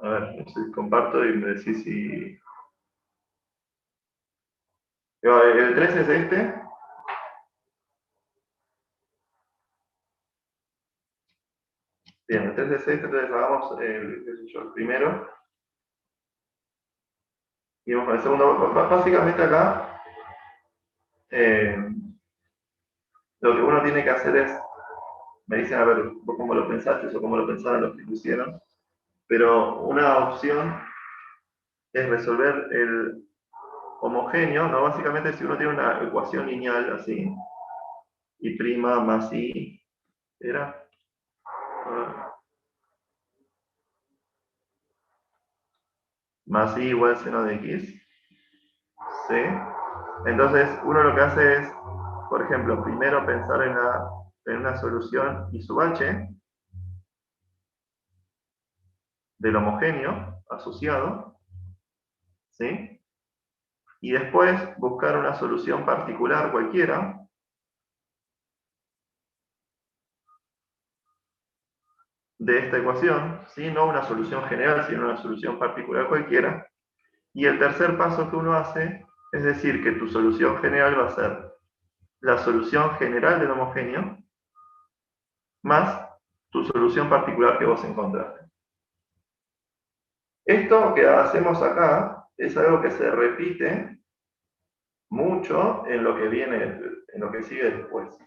A ver, comparto y me decís si. El 13 es este. Bien, el 13 es este, entonces hagamos el primero. Y vamos con el segundo. Básicamente acá. lo que uno tiene que hacer es, me dicen, a ver, vos cómo lo pensaste o cómo lo pensaron los que lo hicieron, pero una opción es resolver el homogéneo, ¿no? Básicamente si uno tiene una ecuación lineal así, y prima más i, ¿era? Más i igual seno de x, ¿sí? Entonces uno lo que hace es, por ejemplo, primero pensar en una solución I sub h del homogéneo asociado, ¿sí? Y después buscar una solución particular cualquiera de esta ecuación, ¿sí? No una solución general, sino una solución particular cualquiera. Y el tercer paso que uno hace es decir que tu solución general va a ser la solución general del homogéneo más tu solución particular que vos encontraste. Esto que hacemos acá es algo que se repite mucho en lo que viene, en lo que sigue después.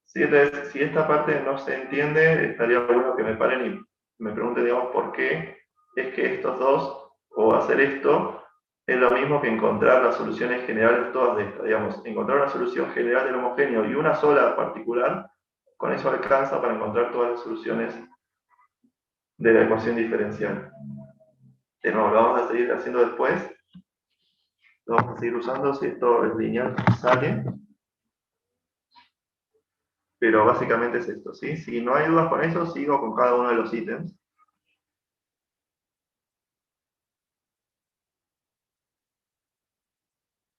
¿Sí? Entonces, si esta parte no se entiende, estaría bueno que me paren y me pregunten, digamos, por qué es que estos dos, o hacer esto, es lo mismo que encontrar las soluciones generales todas de estas. Digamos, encontrar una solución general del homogéneo y una sola particular, con eso alcanza para encontrar todas las soluciones de la ecuación diferencial. De nuevo, lo vamos a seguir haciendo después. Lo vamos a seguir usando si esto es lineal, sale. Pero básicamente es esto, ¿sí? Si no hay dudas con eso, sigo con cada uno de los ítems.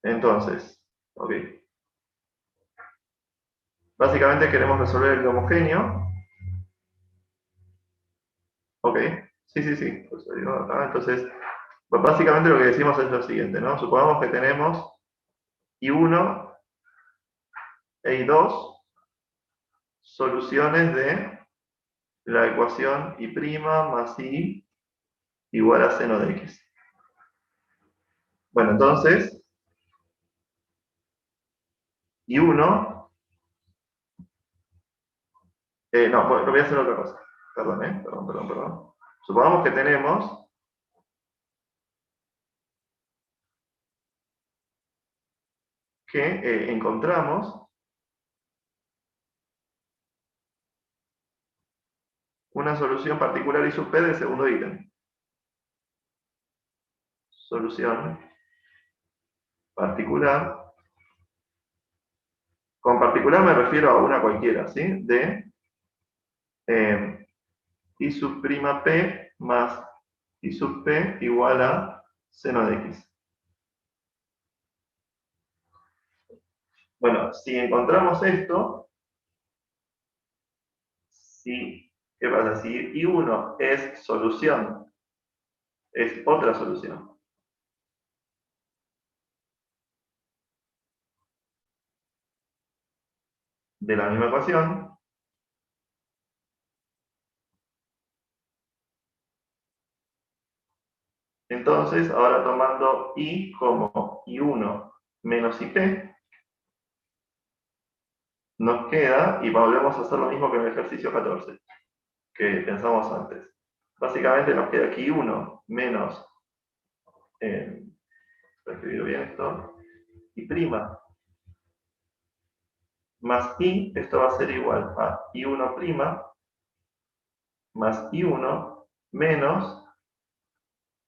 Entonces, ok. Básicamente queremos resolver el homogéneo. Ok, sí. Pues, entonces, pues básicamente lo que decimos es lo siguiente, ¿no? Supongamos que tenemos I1 e I2 soluciones de la ecuación I' más I igual a seno de X. Bueno, entonces, I1, no, bueno, voy a hacer otra cosa. Perdón. Supongamos que tenemos que encontramos una solución particular I sub p del segundo ítem. Solución particular. Con particular me refiero a una cualquiera, ¿sí? De I sub prima p más I sub p igual a seno de x. Bueno, si encontramos esto, ¿qué pasa? Si I1 es solución, es otra solución de la misma ecuación, entonces ahora tomando I como I1 menos IP, nos queda, y volvemos a hacer lo mismo que en el ejercicio 14, que pensamos antes. Básicamente nos queda aquí 1 menos, para escribir bien esto, I' más I, esto va a ser igual a I1' más I1 menos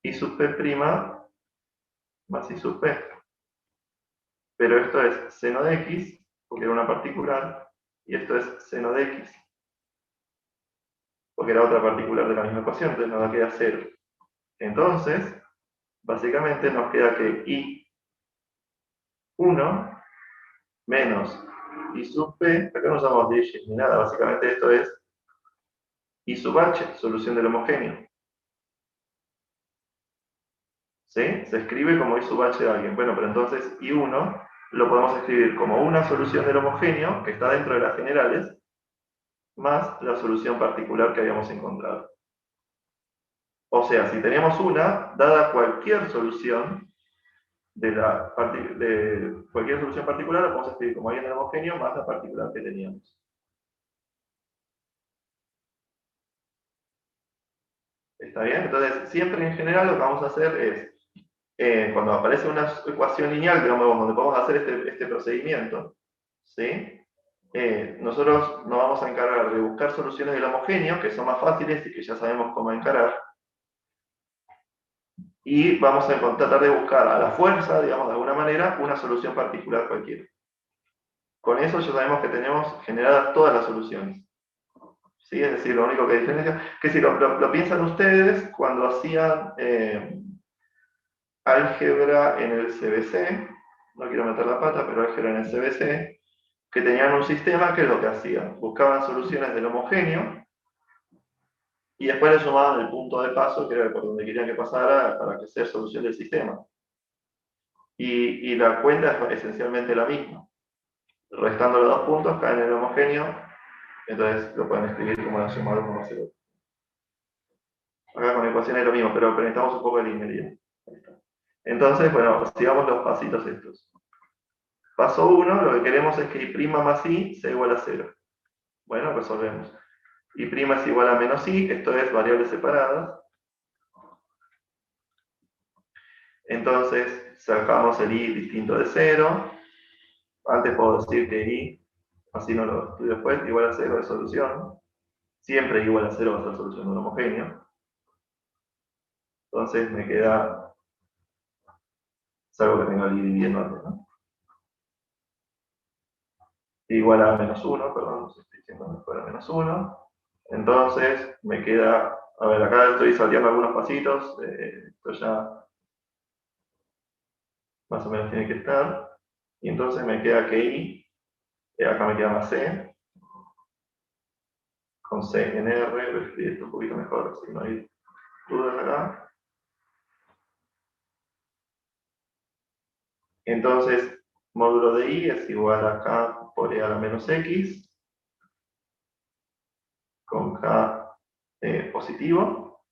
I sub P' más I sub P. Pero esto es seno de X, porque era una particular, y esto es seno de X, porque era otra particular de la misma ecuación, entonces nos queda 0. Entonces, básicamente nos queda que I1 menos I sub P, acá no usamos digits ni nada, básicamente esto es I sub H, solución del homogéneo. ¿Sí? Se escribe como I sub H de alguien. Bueno, pero entonces I1 lo podemos escribir como una solución del homogéneo, que está dentro de las generales, más la solución particular que habíamos encontrado. O sea, si teníamos una, dada cualquier solución, de cualquier solución particular, lo podemos escribir como alguien del homogéneo más la particular que teníamos. ¿Está bien? Entonces, siempre en general lo que vamos a hacer es, cuando aparece una ecuación lineal, digamos, donde podemos hacer este procedimiento, ¿sí? Nosotros nos vamos a encargar de buscar soluciones del homogéneo, que son más fáciles y que ya sabemos cómo encarar. Y vamos a tratar de buscar a la fuerza, digamos, de alguna manera, una solución particular cualquiera. Con eso ya sabemos que tenemos generadas todas las soluciones. ¿Sí? Es decir, lo único que diferencia, que si lo piensan ustedes cuando hacían álgebra en el CBC, no quiero meter la pata, pero álgebra en el CBC, que tenían un sistema que es lo que hacían, buscaban soluciones del homogéneo y después le sumaban el punto de paso, que era por donde querían que pasara para que sea solución del sistema. Y la cuenta es esencialmente la misma. Restando los dos puntos, caen en el homogéneo, entonces lo pueden escribir como la suma de 1 más 0. Acá con la ecuación es lo mismo, pero necesitamos un poco de linealidad. Entonces, bueno, sigamos los pasitos estos. Paso 1, lo que queremos es que I' más I sea igual a 0. Bueno, resolvemos. I' es igual a menos I, esto es variables separadas. Entonces, sacamos el I distinto de 0. Antes puedo decir que I, así no lo estudio después, igual a 0 de solución. Siempre igual a 0 va a ser solución de un homogéneo. Entonces me queda, salvo que tenga el I dividiendo antes, ¿no? Igual a menos 1, perdón, no estoy diciendo que fuera menos 1. Entonces me queda, a ver, acá estoy salteando algunos pasitos, esto ya más o menos tiene que estar. Y entonces me queda que I, acá me queda más C, con C en R, voy a escribir esto un poquito mejor, así no hay dudas acá. Entonces, módulo de I es igual a K por E a la menos X, con K positivo.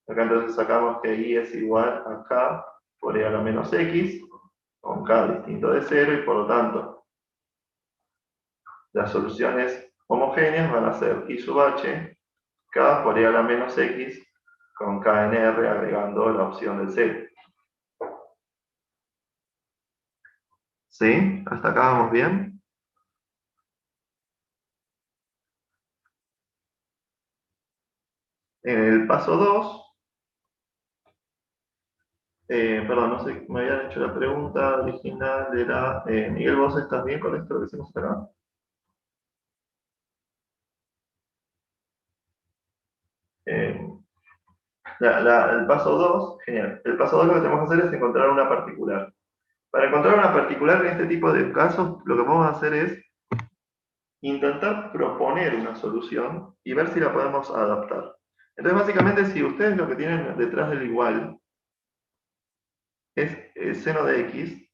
Acá entonces sacamos que I es igual a K por E a la menos X, con K distinto de 0, y por lo tanto, las soluciones homogéneas van a ser I sub H, K por E a la menos X, con K en R, agregando la opción del 0. ¿Sí? ¿Hasta acá vamos bien? En el paso 2, perdón, no sé, me habían hecho la pregunta original, era, Miguel, ¿vos estás bien con esto que hicimos acá? El paso 2, genial. El paso 2 lo que tenemos que hacer es encontrar una particular. Para encontrar una particular en este tipo de casos, lo que vamos a hacer es intentar proponer una solución y ver si la podemos adaptar. Entonces, básicamente, si ustedes lo que tienen detrás del igual es el seno de x,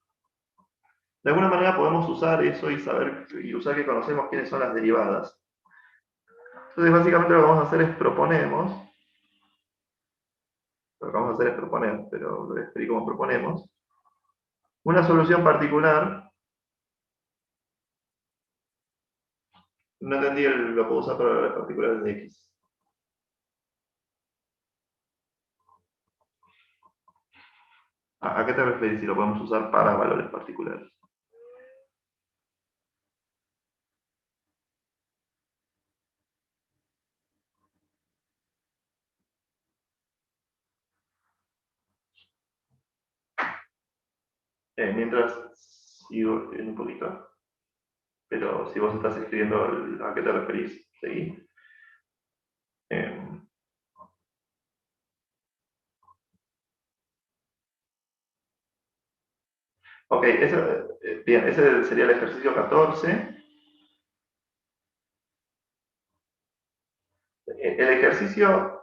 de alguna manera podemos usar eso y saber, y usar que conocemos quiénes son las derivadas. Entonces, básicamente lo que vamos a hacer es proponemos, lo que vamos a hacer es proponer, pero lo explico como proponemos, una solución particular. No entendí, lo puedo usar para las particulares de x. ¿A qué te referís si lo podemos usar para valores particulares? Mientras sigo en un poquito, pero si vos estás escribiendo a qué te referís, seguí. Ok, bien, ese sería el ejercicio 14. El ejercicio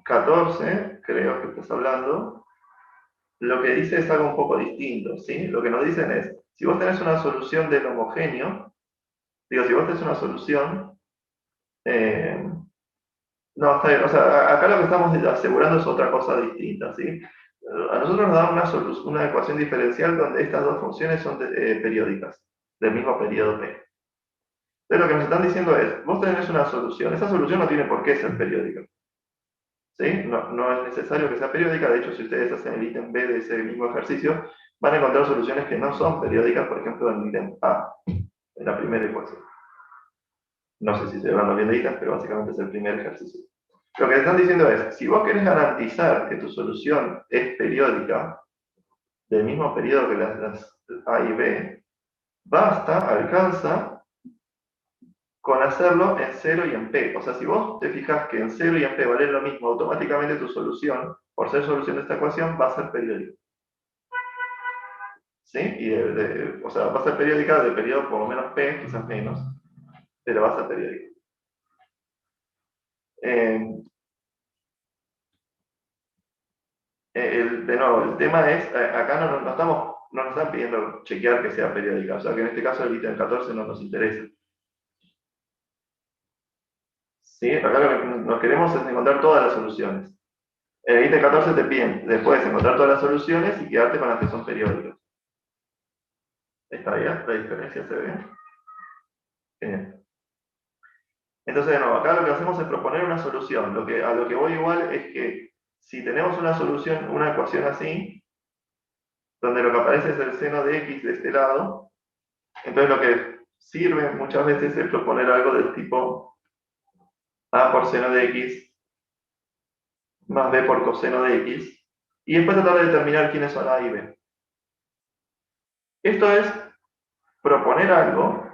14, creo que estás hablando, lo que dice es algo un poco distinto, ¿sí? Lo que nos dicen es, si vos tenés una solución del homogéneo, digo, si vos tenés una solución No, está bien. O sea, acá lo que estamos asegurando es otra cosa distinta, ¿sí? A nosotros nos dan una ecuación diferencial donde estas dos funciones son periódicas, del mismo periodo P. Entonces lo que nos están diciendo es, vos tenés una solución, esa solución no tiene por qué ser periódica. ¿Sí? No es necesario que sea periódica, de hecho si ustedes hacen el ítem B de ese mismo ejercicio, van a encontrar soluciones que no son periódicas, por ejemplo en el ítem A, en la primera ecuación. No sé si se van bien de ítems, pero básicamente es el primer ejercicio. Lo que están diciendo es, si vos querés garantizar que tu solución es periódica, del mismo periodo que las A y B, basta, alcanza, con hacerlo en 0 y en P. O sea, si vos te fijas que en 0 y en P vale lo mismo, automáticamente tu solución, por ser solución de esta ecuación, va a ser periódica. ¿Sí? O sea, va a ser periódica de periodo por lo menos P, quizás menos, pero va a ser periódica. De nuevo, el tema es, acá no nos están pidiendo chequear que sea periódica, o sea que en este caso el ítem 14 no nos interesa. ¿Sí? Acá lo que nos queremos es encontrar todas las soluciones. En el ítem 14 te piden después encontrar todas las soluciones y quedarte con las que son periódicas. ¿Está bien? La diferencia se ve. Bien. Entonces, de nuevo, acá lo que hacemos es proponer una solución. A lo que voy igual es que si tenemos una solución, una ecuación así, donde lo que aparece es el seno de x de este lado, entonces lo que sirve muchas veces es proponer algo del tipo a por seno de x más b por coseno de x, y después tratar de determinar quiénes son a y b. Esto es proponer algo,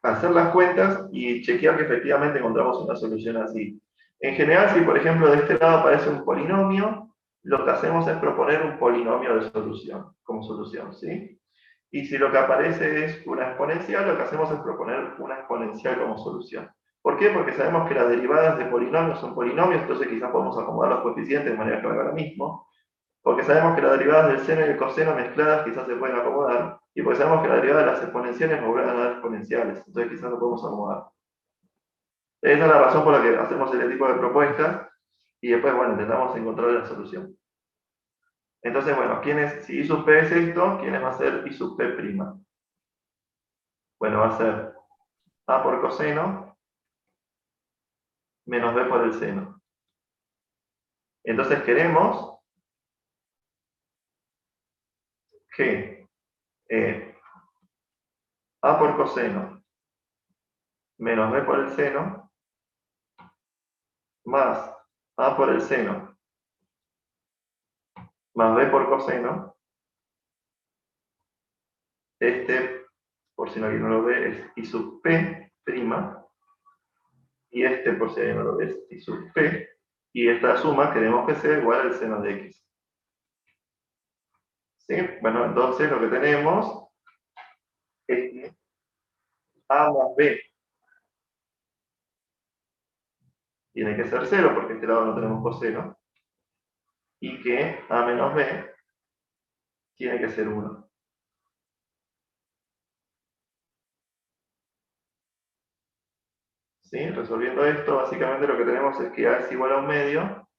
hacer las cuentas y chequear que efectivamente encontramos una solución así. En general, si por ejemplo de este lado aparece un polinomio, lo que hacemos es proponer un polinomio de solución, como solución, ¿sí? Y si lo que aparece es una exponencial, lo que hacemos es proponer una exponencial como solución. ¿Por qué? Porque sabemos que las derivadas de polinomios son polinomios, entonces quizás podemos acomodar los coeficientes de manera que haga lo mismo. Porque sabemos que las derivadas del seno y el coseno mezcladas quizás se pueden acomodar. Y porque sabemos que las derivadas de las exponenciales nos van a dar exponenciales, entonces quizás lo podemos acomodar. Esa es la razón por la que hacemos este tipo de propuestas y después, bueno, intentamos encontrar la solución. Entonces, bueno, si I sub P es esto, ¿quién va a ser I sub P'? Bueno, va a ser A por coseno menos B por el seno. Entonces queremos que A por coseno menos B por el seno más A por el seno más B por coseno, por si alguien no lo ve, es I sub P', y por si alguien no lo ve, es I sub P, y esta suma queremos que sea igual al seno de X. ¿Sí? Bueno, entonces lo que tenemos es que A más B tiene que ser 0, porque este lado no tenemos coseno, y que A menos B tiene que ser 1. ¿Sí? Resolviendo esto, básicamente lo que tenemos es que A es igual a 1 medio,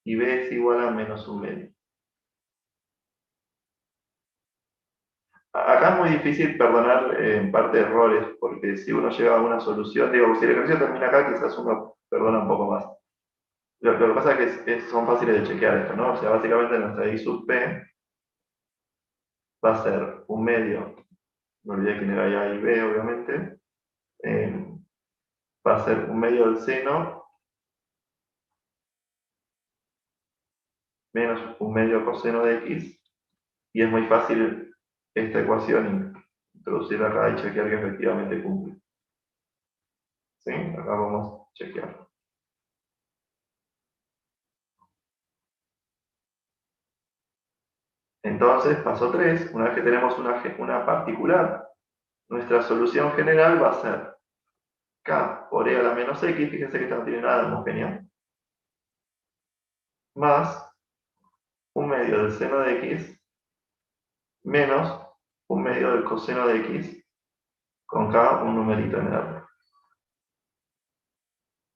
y B es igual a menos 1 medio. Acá es muy difícil perdonar en parte errores, porque si uno llega a una solución, digo, si el ejercicio termina acá, quizás uno perdona un poco más. Lo que pasa es que son fáciles de chequear esto, ¿no? O sea, básicamente nuestra I sub P va a ser 1 medio, no olvidé quién era A y B, obviamente, va a ser 1 medio del seno menos 1 medio coseno de X, y es muy fácil esta ecuación introducirla acá y chequear que efectivamente cumple. ¿Sí? Acá vamos a chequear. Entonces, paso 3, una vez que tenemos una particular, nuestra solución general va a ser K por E a la menos X, fíjense que esta no tiene nada de homogéneo, más 1 medio del seno de X menos 1 medio del coseno de X con K un numerito en R.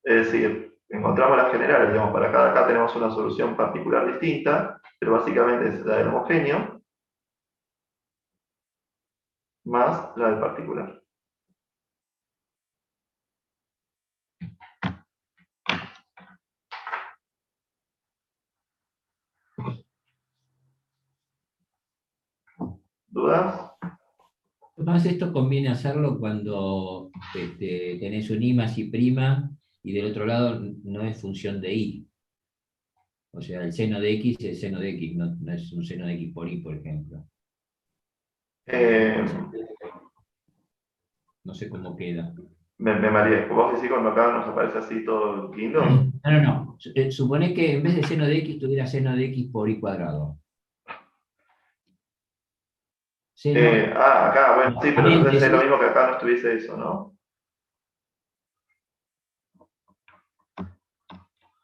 Es decir, encontramos las generales, digamos, para cada acá tenemos una solución particular distinta, pero básicamente es la del homogéneo más la del particular. ¿Dudas? Además, esto conviene hacerlo cuando tenés un I más I prima y del otro lado no es función de I. O sea, el seno de X es el seno de X, no es un seno de X por I, por ejemplo. Eh, No sé cómo queda. me mareé. Vos decís cuando acá nos aparece así todo lindo. No. Supone que en vez de seno de X tuviera seno de X por I cuadrado. Seno, Acá, bueno, sí, pero entonces es lo paréntesis, mismo que acá no estuviese eso, ¿no?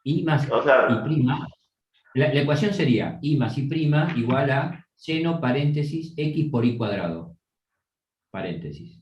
I más O sea, I prima. La ecuación sería I más I prima igual a seno paréntesis X por I cuadrado. Paréntesis.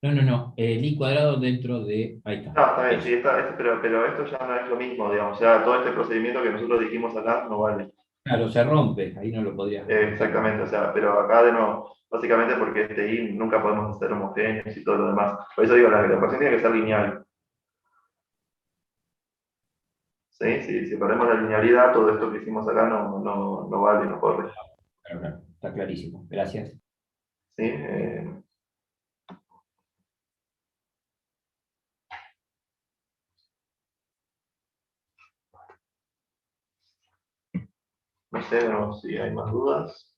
No. El I cuadrado dentro de... Ahí está. no, está bien, Eso. sí, pero esto ya no es lo mismo, digamos. O sea, todo este procedimiento que nosotros dijimos acá no vale. Claro, se rompe. Ahí no lo podrías ver. Exactamente, o sea, pero acá de nuevo, básicamente porque este I nunca podemos hacer homogéneos y todo lo demás. Por eso digo, la ecuación tiene que ser lineal. ¿Sí? Si perdemos la linealidad, todo esto que hicimos acá no vale, no corre. Claro, está clarísimo. Gracias. ¿Sí? No sé, de nuevo, si hay más dudas.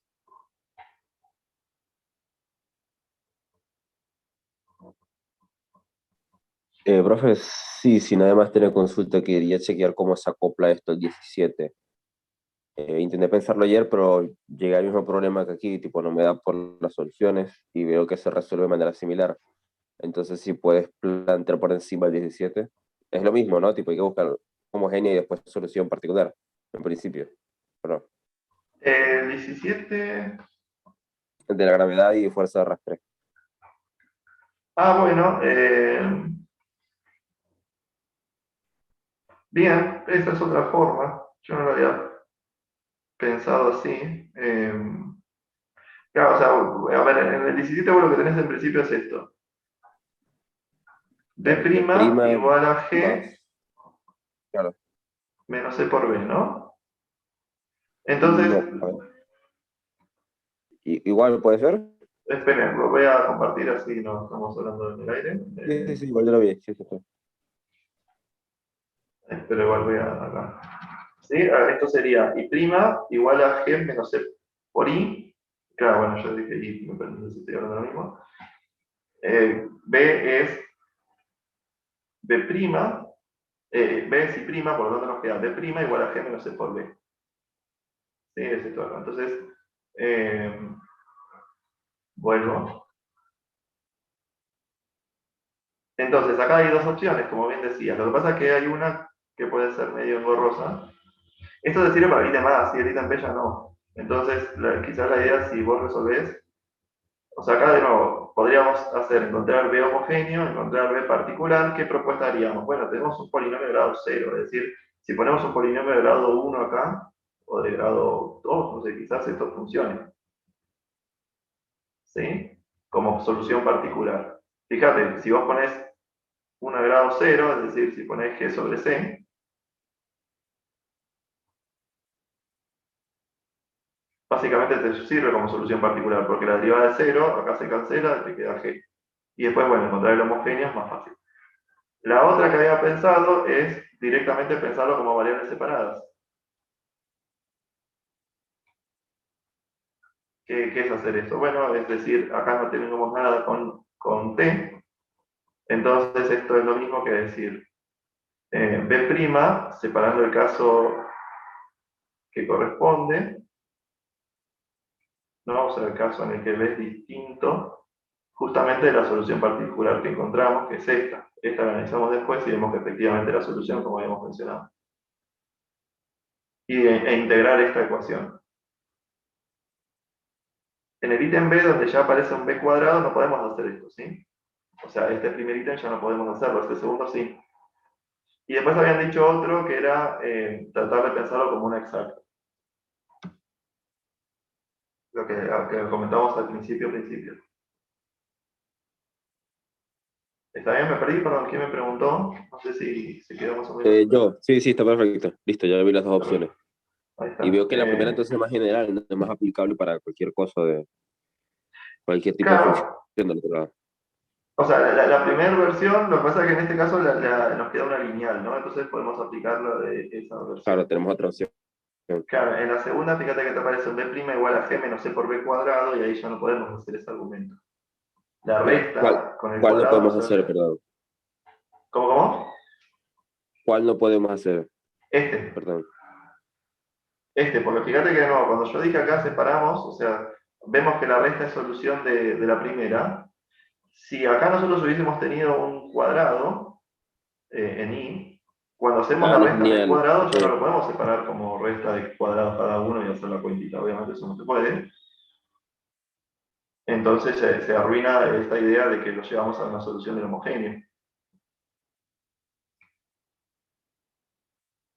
Profe, sí, si nada más tiene consulta, quería chequear cómo se acopla esto el 17. Intenté pensarlo ayer, pero llegué al mismo problema que aquí, tipo, no me da por las soluciones y veo que se resuelve de manera similar. Entonces, si puedes plantear por encima el 17, es lo mismo, ¿no? Tipo, hay que buscar homogénea y después solución particular, en principio. Pero, El 17. de la gravedad y fuerza de arrastre. Bueno, bien, esa es otra forma. Yo no lo había pensado así. Claro, o sea, a ver, en el 17 vos lo que tenés en principio es esto. B' Prima igual a G más, claro, menos C por B, ¿no? Entonces, no, a ver. Igual puede ser. esperen, lo voy a compartir así no estamos hablando en el aire. Sí, igual yo lo vi. Sí. Pero igual voy a acá. ¿Sí? Esto sería I' igual a G menos C por I. Claro, bueno, yo dije I, me parece que estoy hablando de lo mismo. B es B', B es I', por lo tanto nos queda B' igual a G menos C por B. ¿Sí? Es esto acá. Entonces, vuelvo. Entonces, acá hay dos opciones, como bien decía. Lo que pasa es que hay una que puede ser medio engorrosa. Esto te sirve para ítem A, si el ítem B ya no. Entonces, quizás la idea, si vos resolvés, o sea, acá de nuevo, podríamos hacer encontrar B homogéneo, encontrar B particular. ¿Qué propuesta haríamos? Bueno, tenemos un polinomio de grado 0, es decir, si ponemos un polinomio de grado 1 acá, o de grado 2, no sé, quizás esto funcione. ¿Sí? Como solución particular. Fíjate, si vos pones 1 de grado 0, es decir, si pones G sobre C, básicamente te sirve como solución particular, porque la derivada de 0, acá se cancela, te queda G. Y después, bueno, encontrar el homogéneo es más fácil. La otra que había pensado es directamente pensarlo como variables separadas. ¿Qué es hacer eso? Bueno, es decir, acá no tenemos nada con T, entonces esto es lo mismo que decir B', separando el caso que corresponde, ¿no? O sea, el caso en el que B es distinto, justamente de la solución particular que encontramos, que es esta. Esta la analizamos después y vemos que efectivamente la solución, como habíamos mencionado. E integrar esta ecuación. En el ítem B, donde ya aparece un b cuadrado, no podemos hacer esto, ¿sí? O sea, este primer ítem ya no podemos hacerlo, este segundo sí. Y después habían dicho otro que era tratar de pensarlo como una exacta. Lo que comentamos al principio. ¿Está bien? Me perdí, perdón, ¿quién me preguntó? No sé si se quedó más o menos. Yo, sí, está perfecto. Listo, ya vi las dos opciones. Ahí está. Y veo que la primera entonces es más general, ¿no? Es más aplicable para cualquier cosa de cualquier tipo de función Claro, del otro lado. o sea, la primera versión, lo que pasa es que en este caso nos queda una lineal, ¿no? Entonces podemos aplicarlo de esa versión. Claro, tenemos otra opción. Claro, en la segunda, fíjate que te aparece un b' igual a g menos c por b cuadrado y ahí ya no podemos hacer ese argumento. La resta con el ¿Cuál no cuadrado podemos no se hacer, hace. perdón? ¿Cómo? ¿Cuál no podemos hacer? Este. Perdón. Porque fíjate que no, cuando yo dije acá separamos, o sea, vemos que la resta es solución de la primera. Si acá nosotros hubiésemos tenido un cuadrado en i, cuando hacemos la Ah, no resta del tenía cuadrado ya no lo podemos separar como resta de cuadrados cada uno y hacer la cuentita, obviamente eso no se puede. Entonces se arruina esta idea de que lo llevamos a una solución del homogéneo.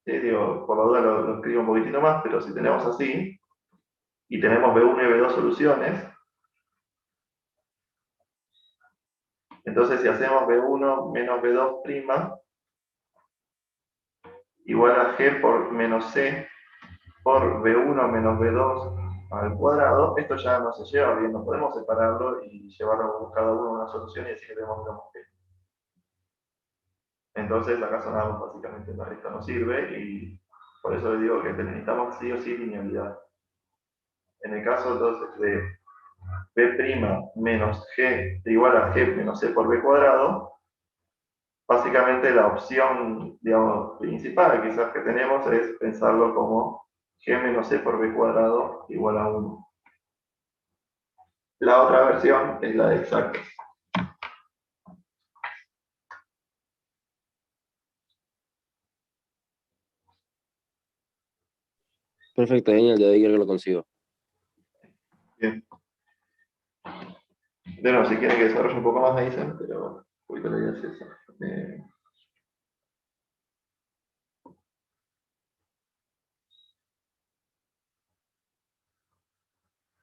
Digo, por la duda lo escribo un poquitito más, pero si tenemos así, y tenemos B1 y B2 soluciones, entonces si hacemos B1 menos B2' igual a G por menos C por B1 menos B2 al cuadrado, esto ya no se lleva bien, no podemos separarlo y llevarlo cada uno a una solución y decir que tenemos un homogéneo. Entonces acá sonamos básicamente la resta no sirve y por eso les digo que necesitamos sí o sí linealidad. En el caso entonces de B' menos G igual a G menos C por B cuadrado, básicamente la opción, digamos, principal quizás que tenemos es pensarlo como G menos C por B cuadrado igual a 1. La otra versión es la de exactas. Perfecto, genial, de ahí que lo consigo. Bien. De nuevo, si quieren que desarrolle un poco más me dicen, pero un poquito la idea es esa.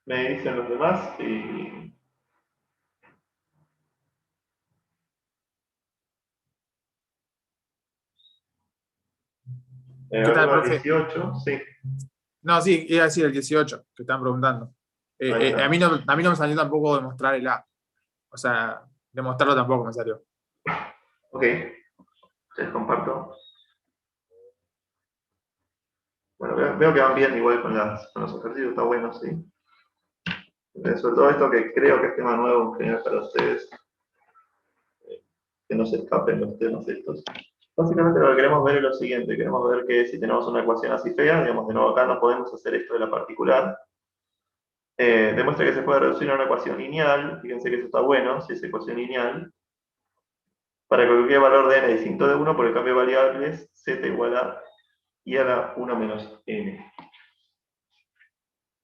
Me dicen los demás y... ¿Qué tal, algunos profe? 18, sí. No, sí, iba a decir el 18, que están preguntando. Ahí está. A mí no me salió tampoco demostrar el A. O sea, demostrarlo tampoco me salió. Ok, les comparto. Bueno, veo que van bien igual con los ejercicios, está bueno, sí. Sobre todo esto que creo que es tema nuevo en general para ustedes, que no se escapen los temas estos. Básicamente lo que queremos ver es lo siguiente, queremos ver que si tenemos una ecuación así fea, digamos, de nuevo acá no podemos hacer esto de la particular, demuestra que se puede reducir a una ecuación lineal, fíjense que eso está bueno, si es ecuación lineal, para que cualquier valor de n distinto de 1 por el cambio de variables, z igual a i a la 1 menos n.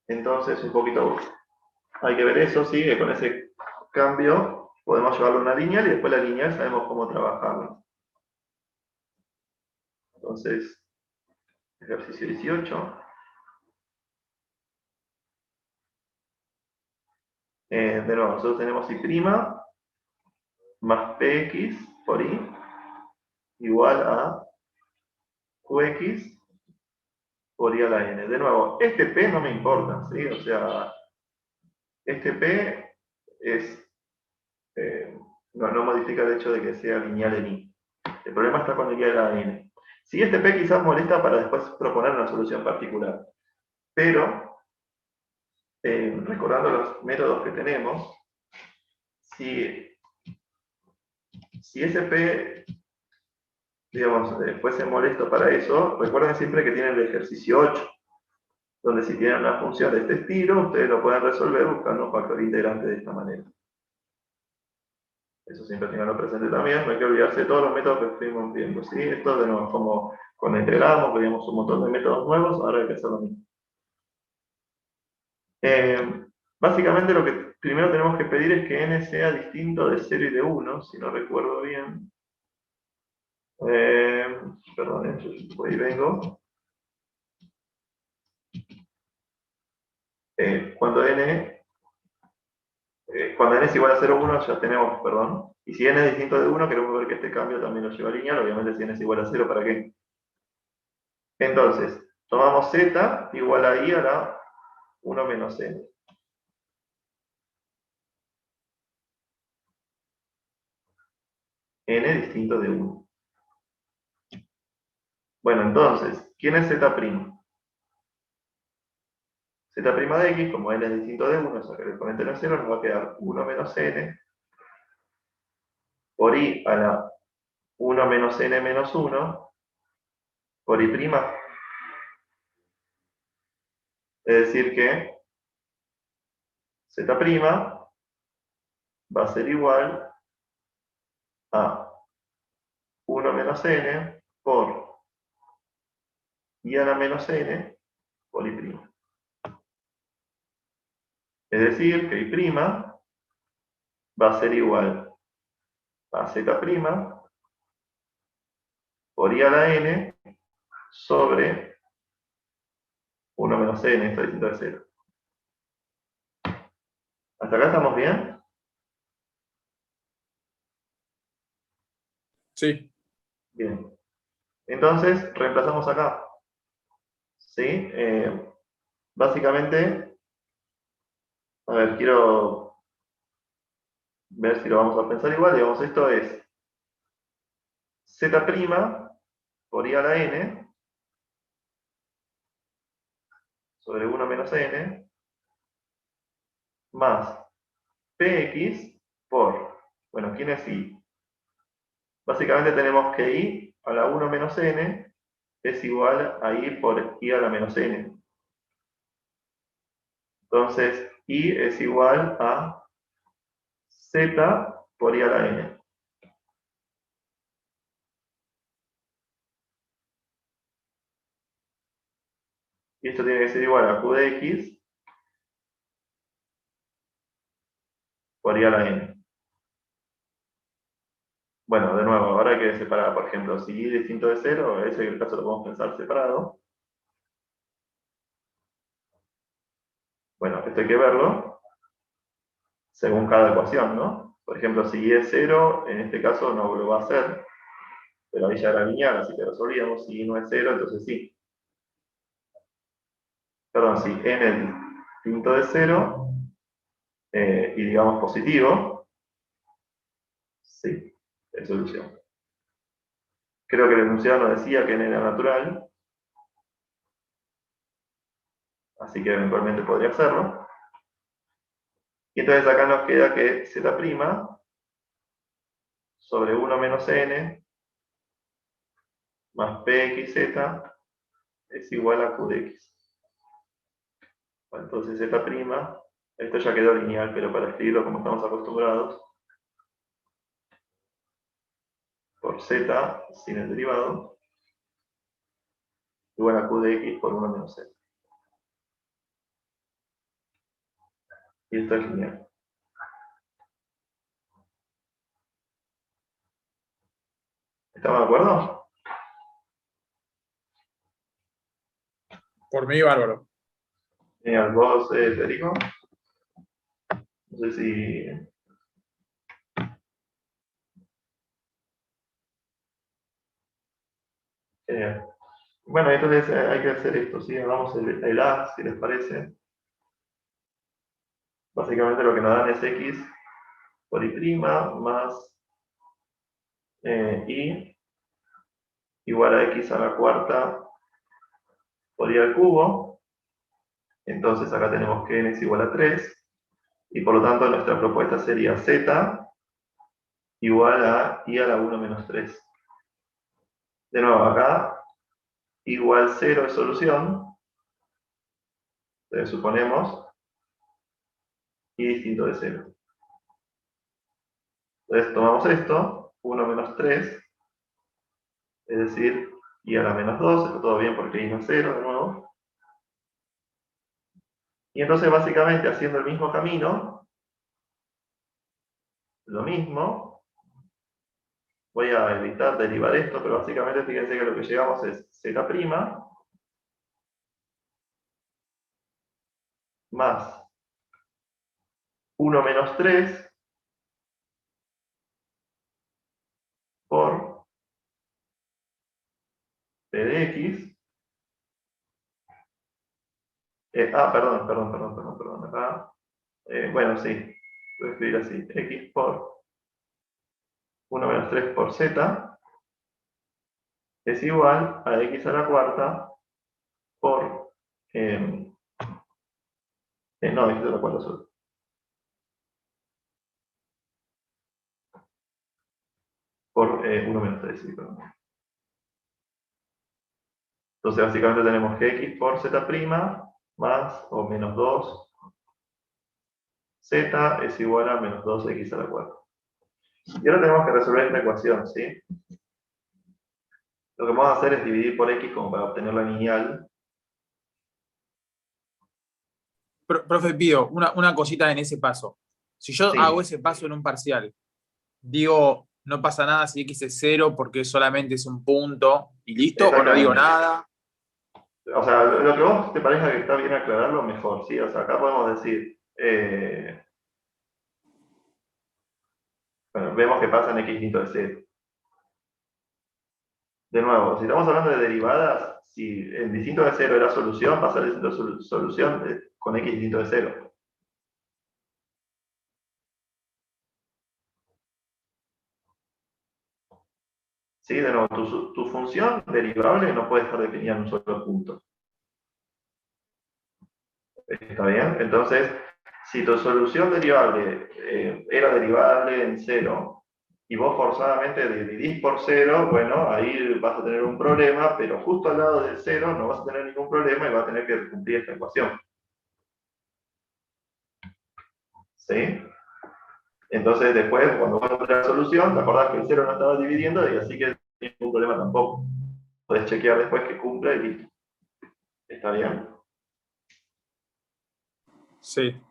Entonces, un poquito, hay que ver eso, sí, que con ese cambio podemos llevarlo a una lineal y después la lineal sabemos cómo trabajarla. Entonces, ejercicio 18. De nuevo, nosotros tenemos i' más px por i igual a qx por i a la n. De nuevo, este p no me importa, ¿sí? O sea, este p es, no modifica el hecho de que sea lineal en i. El problema está con el i a la n. Sí, este p quizás molesta para después proponer una solución particular, pero recordando los métodos que tenemos, si ese p, digamos, fuese molesto para eso, recuerden siempre que tienen el ejercicio 8, donde si tienen una función de este estilo, ustedes lo pueden resolver buscando un factor integrante de esta manera. Eso siempre tenganlo presente también, no hay que olvidarse de todos los métodos que estuvimos viendo, ¿sí? Esto de nuevo, como cuando integramos, veíamos un montón de métodos nuevos, ahora hay que hacer lo mismo. Básicamente lo que primero tenemos que pedir es que n sea distinto de 0 y de 1, si no recuerdo bien. Perdón, yo por ahí vengo. Cuando n es igual a 0, 1 ya tenemos, perdón. Y si n es distinto de 1, queremos ver que este cambio también lo lleva lineal. Obviamente si n es igual a 0, ¿para qué? Entonces, tomamos z igual a i a la 1 menos n. N distinto de 1. Bueno, entonces, ¿quién es z'? Z' de x, como n es distinto de 1, o sea que el exponente no es 0, nos va a quedar 1 menos n por i a la 1 menos n menos 1 por i'. Es decir que z' va a ser igual a 1 menos n por i a la menos n por i'. Es decir que i' va a ser igual a z' por i a la n sobre 1 menos n, esto es distinto de 0. ¿Hasta acá estamos bien? Sí. Bien. Entonces, reemplazamos acá. ¿Sí? Básicamente, a ver, quiero ver si lo vamos a pensar igual. Digamos, esto es z' por i a la n sobre 1 menos n más px por, bueno, ¿quién es i? Básicamente tenemos que i a la 1 menos n es igual a i por i a la menos n. Entonces, i es igual a z por i a la n. Y esto tiene que ser igual a q de x por i a la n. Bueno, de nuevo, ahora hay que separar, por ejemplo, si i es distinto de 0, ese el caso lo podemos pensar separado. Bueno, esto hay que verlo según cada ecuación, ¿no? Por ejemplo, si i es 0, en este caso no lo va a hacer, pero ahí ya era lineal, así que resolvíamos. Si i no es 0, entonces sí. Perdón, si n es distinto de 0, y digamos positivo, sí, es solución. Creo que el enunciado nos decía que n era natural, así que eventualmente podría hacerlo. Y entonces acá nos queda que z' sobre 1 menos n más pxz es igual a q de x. Bueno, entonces z', esto ya quedó lineal, pero para escribirlo como estamos acostumbrados, por z sin el derivado, igual a q de x por 1 menos n. Y esto es lineal. ¿Estamos de acuerdo? Por mí, bárbaro. Genial. ¿Vos, Federico? No sé si... Genial. Bueno, entonces hay que hacer esto, ¿sí? Hagamos el A, si les parece. Básicamente lo que nos dan es x por i' más i igual a x a la cuarta por i al cubo. Entonces acá tenemos que n es igual a 3. Y por lo tanto nuestra propuesta sería z igual a i a la 1 menos 3. De nuevo, acá igual 0 es solución. Entonces suponemos i distinto de 0. Entonces tomamos esto, 1 menos 3, es decir, i a la menos 2, está todo bien porque i no es 0 de nuevo. Y entonces básicamente haciendo el mismo camino, lo mismo, voy a evitar derivar esto, pero básicamente fíjense que lo que llegamos es z' más 1 menos 3 por p de x. Perdón. Acá, bueno, sí, voy a escribir así, x por 1 menos 3 por z es igual a x a la cuarta por, no, x a la cuarta solo. Por 1 menos 3, sí, perdón. Entonces básicamente tenemos que x por z' más o menos 2 z es igual a menos 2x a la cuarta. Y ahora tenemos que resolver esta ecuación, ¿sí? Lo que vamos a hacer es dividir por x como para obtener la lineal. Profe, pido una cosita en ese paso. Si yo Sí. hago ese paso en un parcial, digo, no pasa nada si x es 0 porque solamente es un punto y listo, o no digo Exactamente. nada. O sea, lo que vos te parezca que está bien aclararlo, mejor, ¿sí? O sea, acá podemos decir, bueno, vemos que pasa en x distinto de 0. De nuevo, si estamos hablando de derivadas, si el distinto de 0 era solución, pasa a ser solución con x distinto de 0. ¿Sí? De nuevo, tu función derivable no puede estar definida en un solo punto. ¿Está bien? Entonces, si tu solución derivable era derivable en 0 y vos forzadamente dividís por 0, bueno, ahí vas a tener un problema, pero justo al lado del 0 no vas a tener ningún problema y vas a tener que cumplir esta ecuación. ¿Sí? Entonces, después, cuando vos encontrás la solución, te acordás que el 0 no estaba dividiendo y así que no hay ningún problema tampoco. Podés chequear después que cumpla y listo. ¿Está bien? Sí.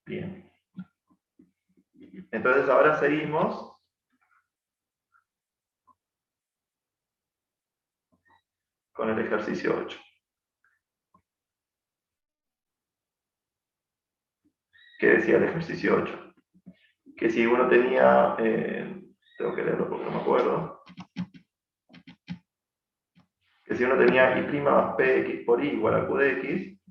Bien. Entonces, ahora seguimos con el ejercicio 8. ¿Qué decía el ejercicio 8? Que si uno tenía, tengo que leerlo porque no me acuerdo, que si uno tenía y' más px por y igual a q de x,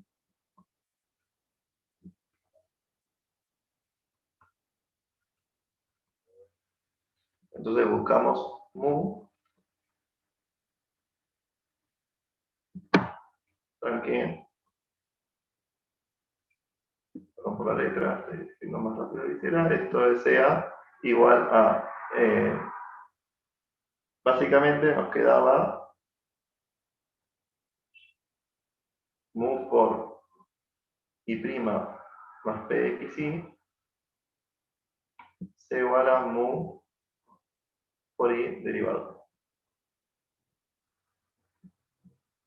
entonces buscamos mu, tranqui, vamos por la letra, tengo más rápido literal, esto sea igual a, básicamente nos quedaba mu por y' más pxy, se igual a mu por y derivado.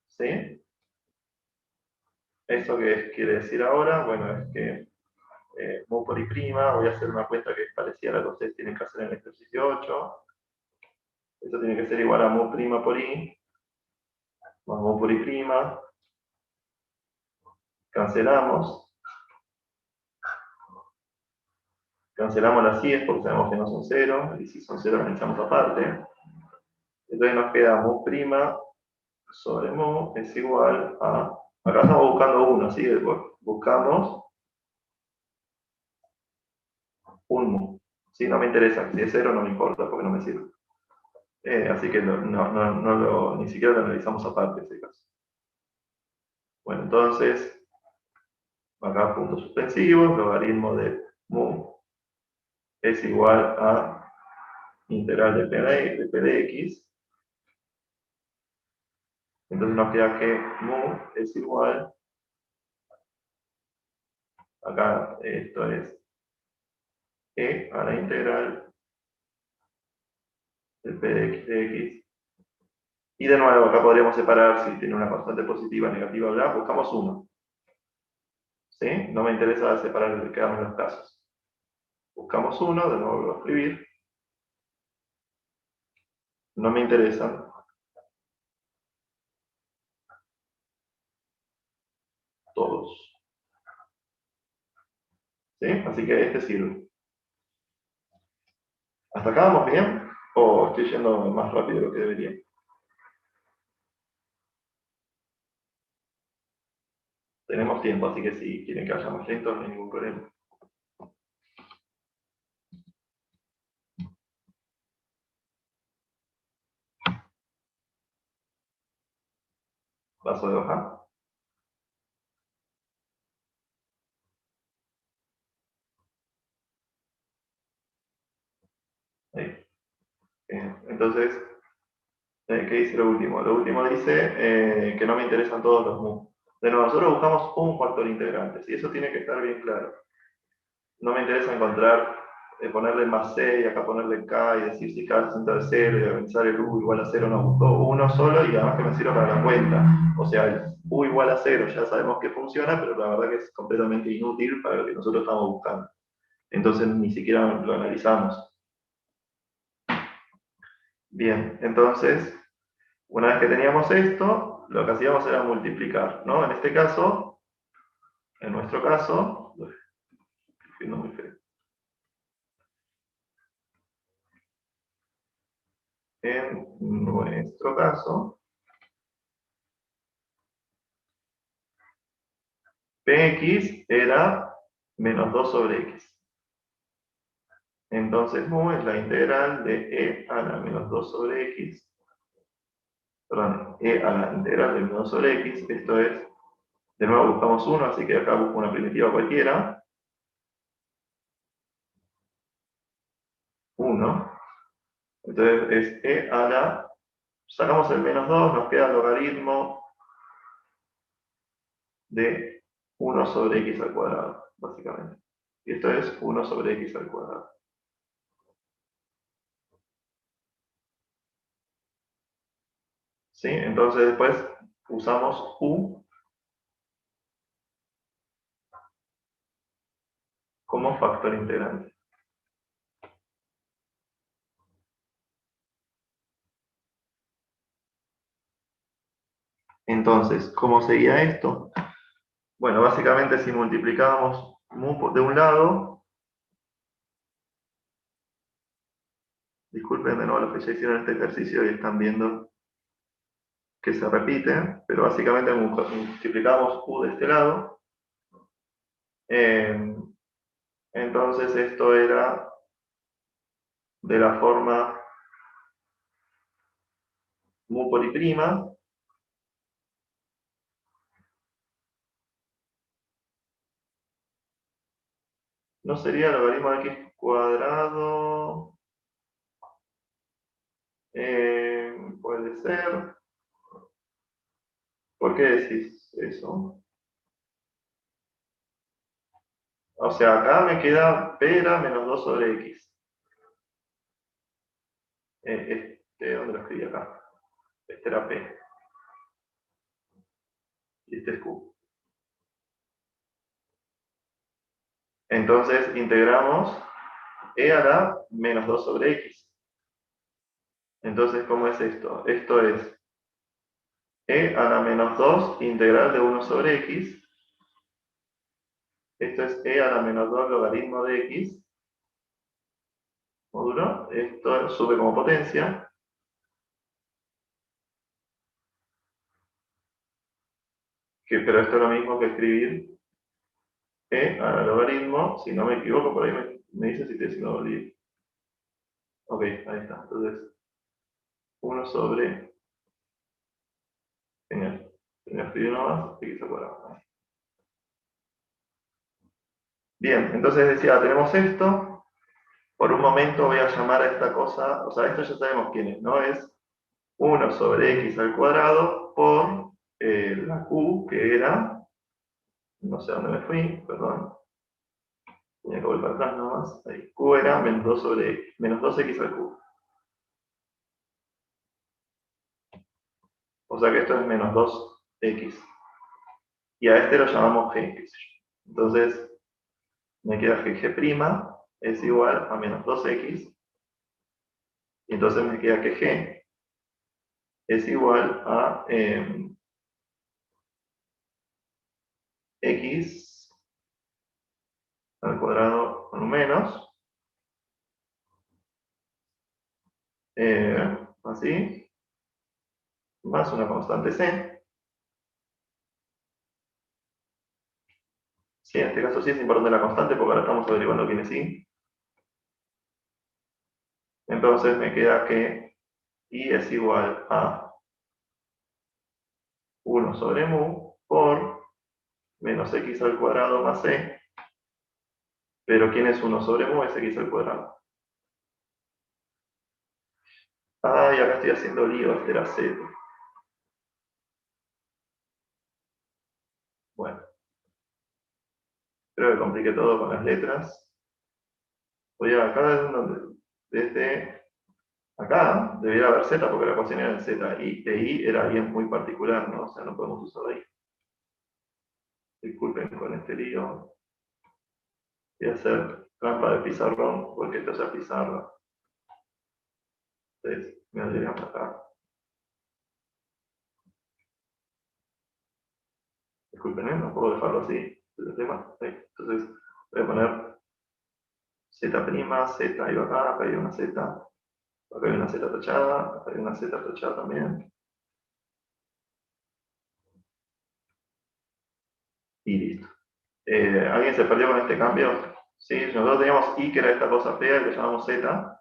¿Sí? ¿Eso qué quiere decir ahora? Bueno, es que mu por y', voy a hacer una cuenta que es parecida a la que ustedes tienen que hacer en el ejercicio 8. Esto tiene que ser igual a mu' por y, más mu por y', cancelamos las i's porque sabemos que no son 0, y si son 0 las echamos aparte. Entonces nos queda mu' sobre mu es igual a, acá estamos buscando 1, ¿sí? Buscamos un mu. Si no me interesa, si es 0 no me importa porque no me sirve. Así que ni siquiera lo analizamos aparte en ese caso. Bueno, entonces, acá puntos suspensivos, logaritmo de mu es igual a integral de p de x. Entonces nos queda que mu es igual, acá esto es e a la integral de p de x. Y de nuevo, acá podríamos separar si tiene una constante positiva, negativa, bla, buscamos 1. ¿Sí? No me interesa separar, quedarme en los casos. Buscamos uno, de nuevo vuelvo a escribir. No me interesan todos. ¿Sí? Así que este sirve. ¿Hasta acá vamos bien? ¿O estoy yendo más rápido de lo que debería? Tenemos tiempo, así que si quieren que vaya más lento, no hay ningún problema. Paso de hoja. Ahí. Entonces, ¿qué dice lo último? Lo último dice que no me interesan todos los mu. De nuevo, nosotros buscamos un factor integrante, y eso tiene que estar bien claro. No me interesa encontrar, ponerle más C y acá ponerle K y decir si K es centro de 0 y organizar el U igual a 0, no, busco uno solo y además que me sirva para la cuenta. O sea, el U igual a 0 ya sabemos que funciona, pero la verdad que es completamente inútil para lo que nosotros estamos buscando. Entonces ni siquiera lo analizamos. Bien, entonces, una vez que teníamos esto, lo que hacíamos era multiplicar, ¿no? En este caso, en nuestro caso, estoy muy feo. En nuestro caso, Px era menos 2 sobre x. Entonces mu es la integral de e a la menos 2 sobre x. Perdón, e a la integral de menos 2 sobre x. Esto es, de nuevo buscamos 1, así que acá busco una primitiva cualquiera. 1. Entonces es e a la, sacamos el menos 2, nos queda el logaritmo de 1 sobre x al cuadrado, básicamente. Y esto es 1 sobre x al cuadrado. ¿Sí? Entonces después usamos u como factor integrante. Entonces, ¿cómo sería esto? Bueno, básicamente si multiplicábamos mu de un lado, disculpen de nuevo los que ya hicieron este ejercicio y están viendo que se repite, pero básicamente multiplicamos u de este lado. Entonces esto era de la forma mu por i prima. ¿No sería logaritmo de x cuadrado? Puede ser. ¿Por qué decís eso? O sea, acá me queda p era menos 2 sobre x. ¿Dónde lo escribí acá? Este era p. Y este es q. Entonces integramos e a la menos 2 sobre x. Entonces, ¿cómo es esto? Esto es e a la menos 2 integral de 1 sobre x. Esto es e a la menos 2 logaritmo de x. Módulo. Esto sube como potencia. Pero esto es lo mismo que escribir e a la logaritmo, si no me equivoco, por ahí me dice si estoy haciendo bien. Ok, ahí está. Entonces, 1 sobre... Genial. Tengo que escribir uno más, x al cuadrado. Bien, entonces decía, tenemos esto. Por un momento voy a llamar a esta cosa, o sea, esto ya sabemos quién es, ¿no? Es 1 sobre x al cuadrado por la q, que era, no sé dónde me fui, perdón, tenía que volver para atrás nomás, ahí, q era menos 2 sobre x, menos 2x al cubo. O sea que esto es menos 2x. Y a este lo llamamos g, qué sé yo. Entonces, me queda que G' es igual a menos 2x, y entonces me queda que G es igual a x al cuadrado con un menos, así, más una constante c. Sí, en este caso sí es importante la constante porque ahora estamos averiguando quién es i. Entonces me queda que i es igual a 1 sobre mu por menos x al cuadrado más c. Pero ¿quién es 1 sobre mu? Es x al cuadrado. Ah, y acá estoy haciendo lío, este era c. Bueno, creo que compliqué todo con las letras. Voy a acá, desde acá, debería haber z porque la ecuación era en z, y i era bien muy particular, ¿no? O sea, no podemos usar ahí. Disculpen con este lío. Voy a hacer trampa de pizarrón porque esto es la pizarra. Entonces, me llegamos acá. Disculpen, no puedo dejarlo así. El tema. Entonces, voy a poner z', z iba acá hay una z, acá hay una z tachada, acá hay una z tachada también. Y listo. ¿Alguien se perdió con este cambio? Sí, nosotros teníamos i que era esta cosa fea que llamamos z.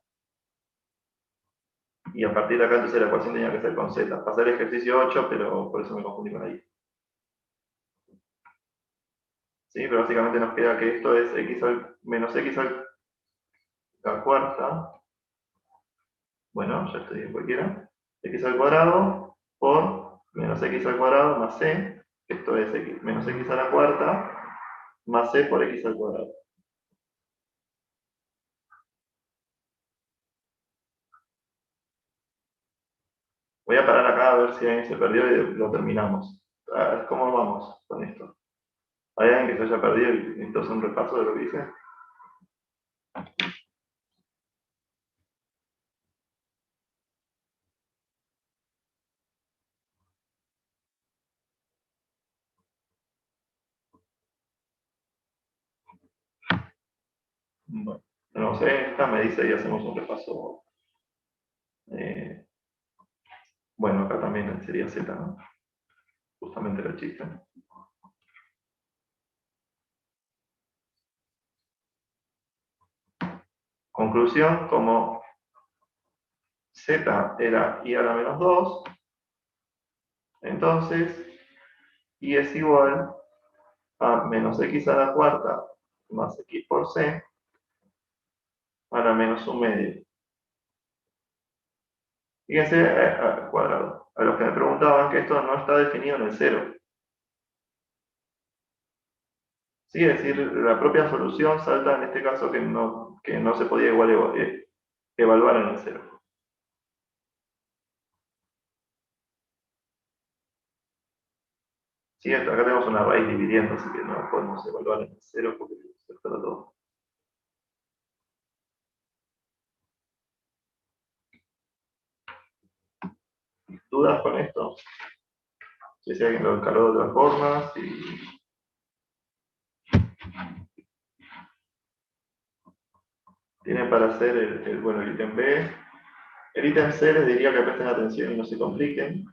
Y a partir de acá entonces la ecuación tenía que ser con z. Pasé el ejercicio 8, pero por eso me confundí con ahí. ¿Sí? Pero básicamente nos queda que esto es menos x a la cuarta. Bueno, ya estoy en cualquiera. X al cuadrado por menos x al cuadrado más c. Esto es x, menos x a la cuarta más c por x al cuadrado. Voy a parar acá a ver si alguien se perdió y lo terminamos. A ver cómo vamos con esto. ¿Hay alguien que se haya perdido y entonces un repaso de lo que hice? Bueno, tenemos esta, me dice y hacemos un repaso. Bueno, acá también sería z, ¿no? Justamente el chiste. Conclusión, como z era i a la menos 2, entonces i es igual a menos x a la cuarta más x por c a la menos un medio. Fíjense al cuadrado. A los que me preguntaban que esto no está definido en el cero. Sí, es decir, la propia solución salta en este caso que no se podía igual evaluar en el cero. Sí, acá tenemos una raíz dividiendo, así que no podemos evaluar en el cero porque se trata todo. ¿Dudas con esto? Si alguien lo encargó de otra forma, tienen para hacer el ítem B. El ítem C les diría que presten atención y no se compliquen.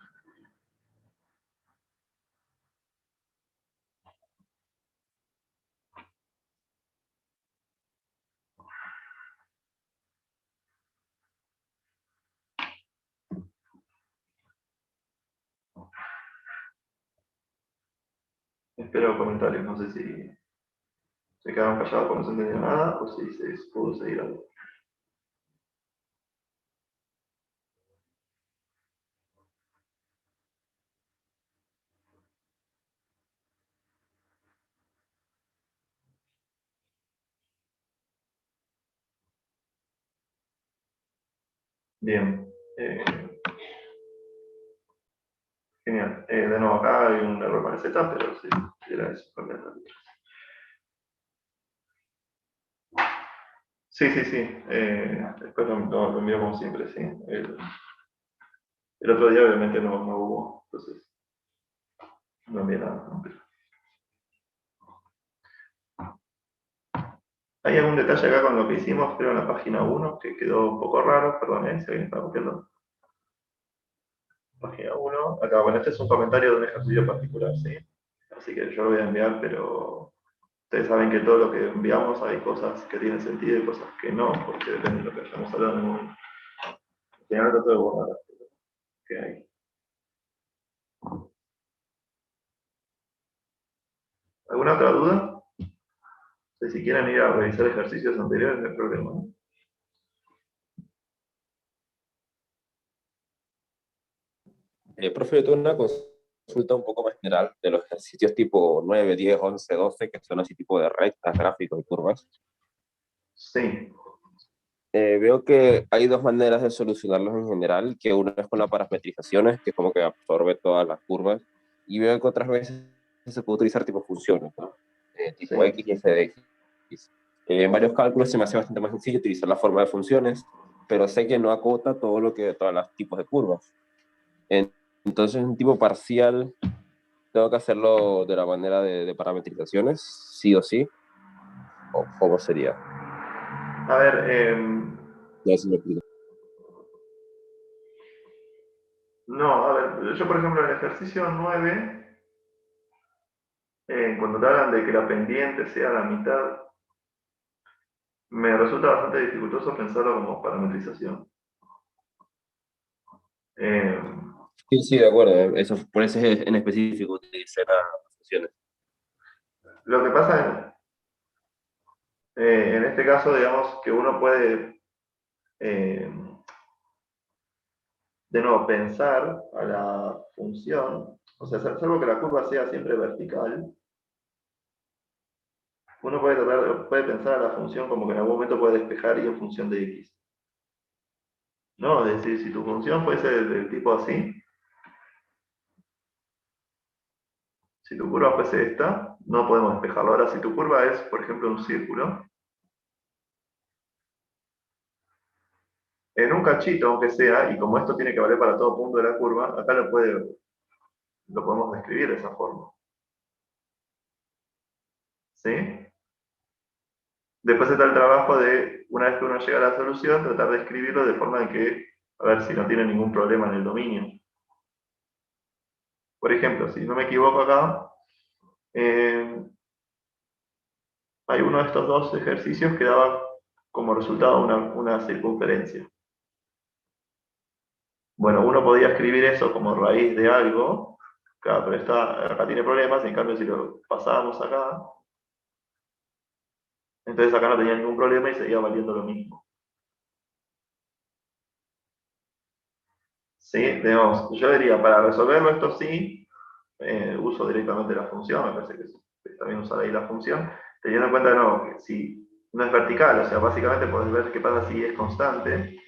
Espero comentarios, no sé si se quedaron callados porque no se entendió nada o si se pudo seguir algo. Bien. Genial. De nuevo, acá hay un error con el Z, pero sí, era eso. Sí, sí, sí. Después lo envío como siempre, sí. El otro día obviamente no hubo, entonces no envié nada. ¿No? Hay algún detalle acá con lo que hicimos, creo, en la página 1, que quedó un poco raro, perdón, si alguien está copiando. Página 1, acá, bueno, este es un comentario de un ejercicio particular, ¿sí? Así que yo lo voy a enviar, pero ustedes saben que todo lo que enviamos hay cosas que tienen sentido y cosas que no, porque depende de lo que hayamos hablado en el momento. En general trato de borrar que hay. ¿Alguna otra duda? Si quieren ir a revisar ejercicios anteriores, no hay problema, ¿no? Profe, yo tengo una consulta un poco más general de los ejercicios tipo 9, 10, 11, 12, que son así tipo de rectas, gráficos y curvas. Sí. Veo que hay dos maneras de solucionarlos en general, que una es con las parametrizaciones, que es como que absorbe todas las curvas, y veo que otras veces se puede utilizar tipo funciones, ¿no? Tipo Sí. X y F de X. En varios cálculos se me hace bastante más sencillo utilizar la forma de funciones, pero sé que no acota todo lo que, todos los tipos de curvas. Entonces, un tipo parcial, tengo que hacerlo de la manera de parametrizaciones, sí o sí, o cómo sería. A ver, Ya se me explico. no, a ver, yo por ejemplo en el ejercicio 9, cuando te hablan de que la pendiente sea la mitad, me resulta bastante dificultoso pensarlo como parametrización. Eh, Sí, sí, de acuerdo. Eso, por eso es en específico utilicé las funciones. lo que pasa en este caso, digamos, que uno puede, eh, de nuevo, pensar a la función, o sea, salvo que la curva sea siempre vertical, uno puede pensar a la función como que en algún momento puede despejar y en función de x. ¿No? Es decir, si tu función fuese del tipo así, si tu curva fuese esta, no podemos despejarlo. Ahora, si tu curva es, por ejemplo, un círculo, en un cachito, aunque sea, y como esto tiene que valer para todo punto de la curva, acá lo podemos describir de esa forma. ¿Sí? Después está el trabajo de, una vez que uno llega a la solución, tratar de escribirlo de forma en que, a ver si no tiene ningún problema en el dominio. Por ejemplo, si no me equivoco acá, hay uno de estos dos ejercicios que daba como resultado una circunferencia. Bueno, uno podía escribir eso como raíz de algo, claro, pero acá tiene problemas, en cambio si lo pasábamos acá, entonces acá no tenía ningún problema y seguía valiendo lo mismo. ¿Sí? Digamos, yo diría, para resolverlo esto sí, uso directamente la función, me parece que está bien usar ahí la función, teniendo en cuenta no, que si no es vertical, o sea, básicamente podés ver qué pasa si es constante,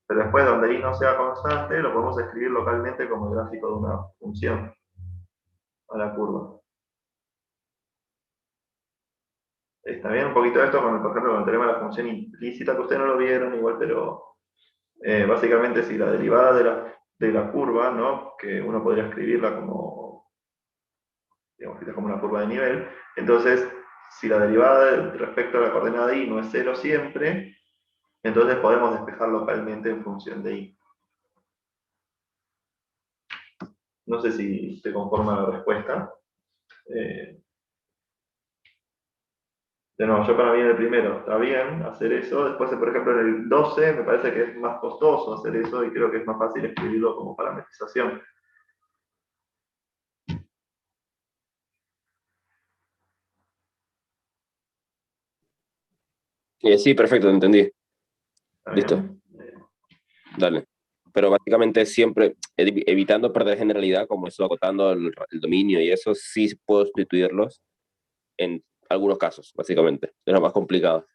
pero después donde i no sea constante, lo podemos escribir localmente como el gráfico de una función a la curva. Está bien un poquito esto, por ejemplo, con el teorema de la función implícita, que ustedes no lo vieron igual, pero básicamente si la derivada de la curva, ¿no? Que uno podría escribirla como, digamos, que es como una curva de nivel, entonces si la derivada respecto a la coordenada i no es 0 siempre, entonces podemos despejar localmente en función de i. No sé si te conforma la respuesta. De nuevo, yo para mí en el primero está bien hacer eso. Después, por ejemplo, en el 12 me parece que es más costoso hacer eso y creo que es más fácil escribirlo como parametrización. Sí, perfecto, entendí. ¿Está Listo, bien? dale. Pero básicamente siempre evitando perder generalidad, como eso, acotando el dominio y eso, sí puedo sustituirlos en algunos casos, básicamente. Es lo más complicado.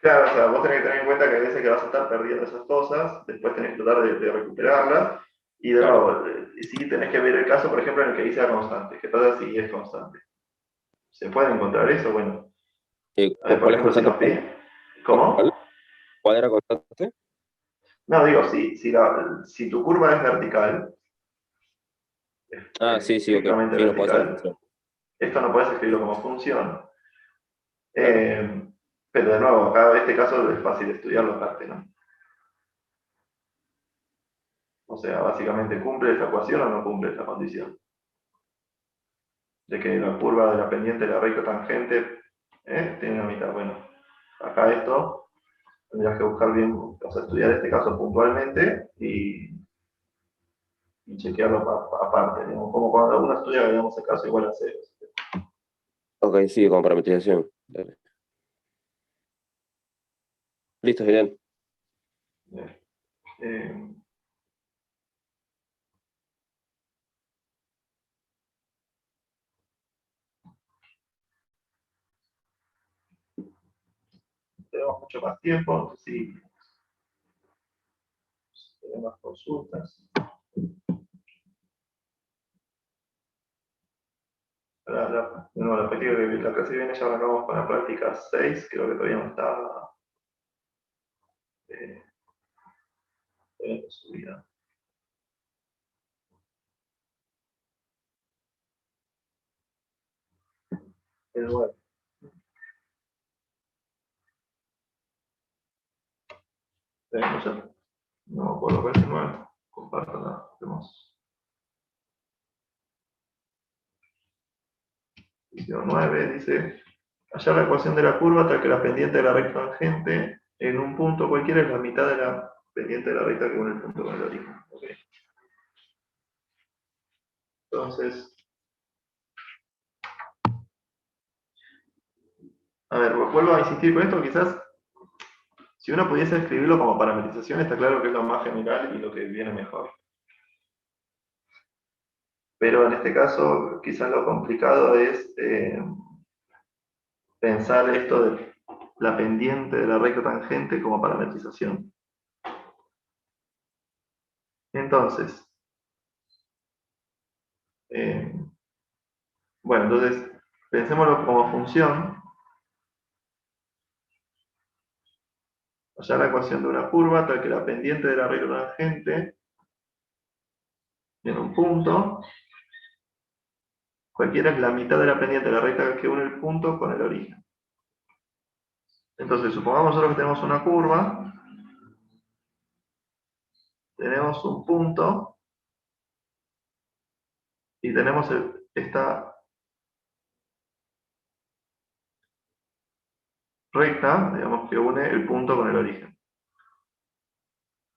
Claro, o sea, vos tenés que tener en cuenta que hay veces que vas a estar perdiendo esas cosas, después tenés que tratar de recuperarlas, y de Claro. nuevo, sí tenés que ver el caso, por ejemplo, en el que dice constante. ¿Qué pasa si es constante? ¿Se puede encontrar eso? Bueno, ¿Cuál por es ejemplo, si constante? nos pide, ¿Cómo? ¿Cuál era constante? No, digo, si tu curva es vertical, Ah, sí, sí, ok. estrictamente Sí, no puede ser vertical, función. esto no puedes escribirlo como función. Pero de nuevo, acá en este caso es fácil estudiarlo aparte, ¿no? O sea, básicamente, ¿cumple esta ecuación o no cumple esta condición? De que la curva de la pendiente de la recta tangente tiene una mitad. Bueno, acá esto tendrías que buscar bien, o sea, estudiar este caso puntualmente y chequearlo aparte, digamos, como cuando uno estudia, digamos, el caso igual a cero. Ok, sí, con parametrización. Dale. Listo, genial. Bien. Eh, tenemos mucho más tiempo, entonces sí, tenemos más consultas. Bueno, la práctica que la clase viene ya arrancamos con la práctica 6, creo que todavía no está subida. El 9. ¿Tenemos ya? No, por lo que es el 9. Compártala. Tenemos 9, dice, hallar la ecuación de la curva tal que la pendiente de la recta tangente en un punto cualquiera es la mitad de la pendiente de la recta que une el punto con el origen. Okay. Entonces, a ver, vuelvo a insistir con esto, quizás si uno pudiese escribirlo como parametrización, está claro que es lo más general y lo que viene mejor. Pero en este caso, quizás lo complicado es pensar esto de la pendiente de la recta tangente como parametrización. Entonces, bueno, entonces, pensémoslo como función. Hallar la ecuación de una curva tal que la pendiente de la recta tangente en un punto, cualquiera es la mitad de la pendiente de la recta que une el punto con el origen. Entonces, supongamos nosotros que tenemos una curva, tenemos un punto y tenemos esta recta, digamos, que une el punto con el origen.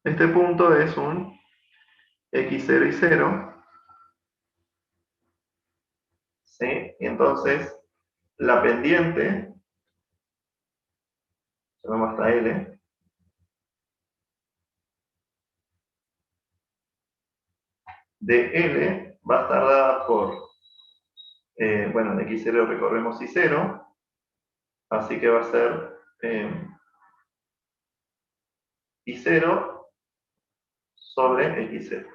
Este punto es un x0 y 0, ¿sí? Y entonces, la pendiente, llamamos hasta L, de L va a estar dada por, bueno, en x0 recorremos y0, así que va a ser y0 sobre x0.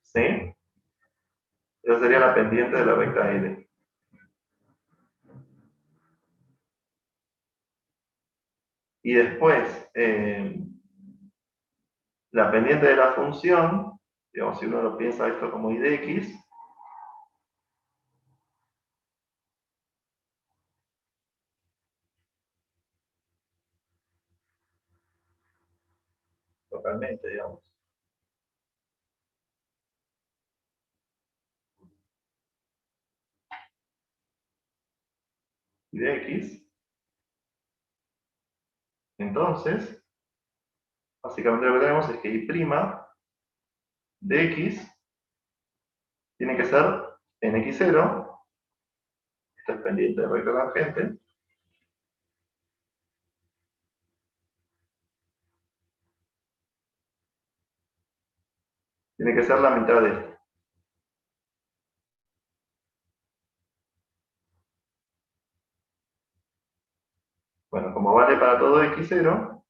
¿Sí? Esa sería la pendiente de la recta L. Y después, la pendiente de la función, digamos, si uno lo piensa esto como I de x, localmente, digamos. Y de x. Entonces, básicamente lo que tenemos es que y' de x tiene que ser en x0, esta es pendiente de recta tangente, tiene que ser la mitad de esto. Bueno, como vale para todo x0,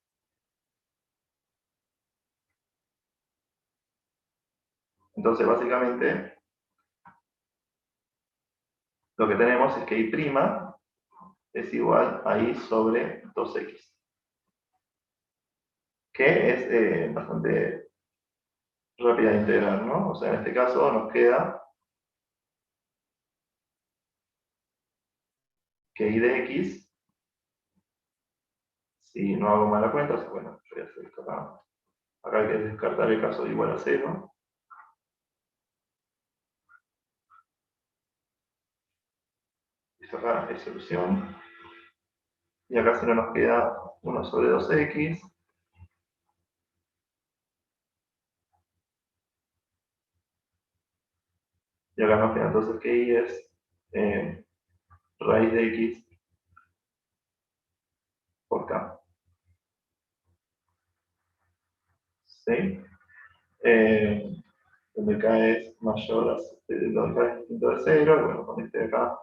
entonces básicamente lo que tenemos es que y' es igual a y sobre 2x. Que es bastante rápida de integrar, ¿no? O sea, en este caso nos queda que y de x, si no hago mala cuenta, bueno, yo voy a hacer esto acá. Acá hay que descartar el caso de igual a 0. Esto acá es solución. Y acá solo nos queda 1 sobre 2x. Y acá nos queda entonces que y es raíz de x por k. ¿Sí? Donde k es mayor a donde k es distinto de 0. Y bueno, con este de acá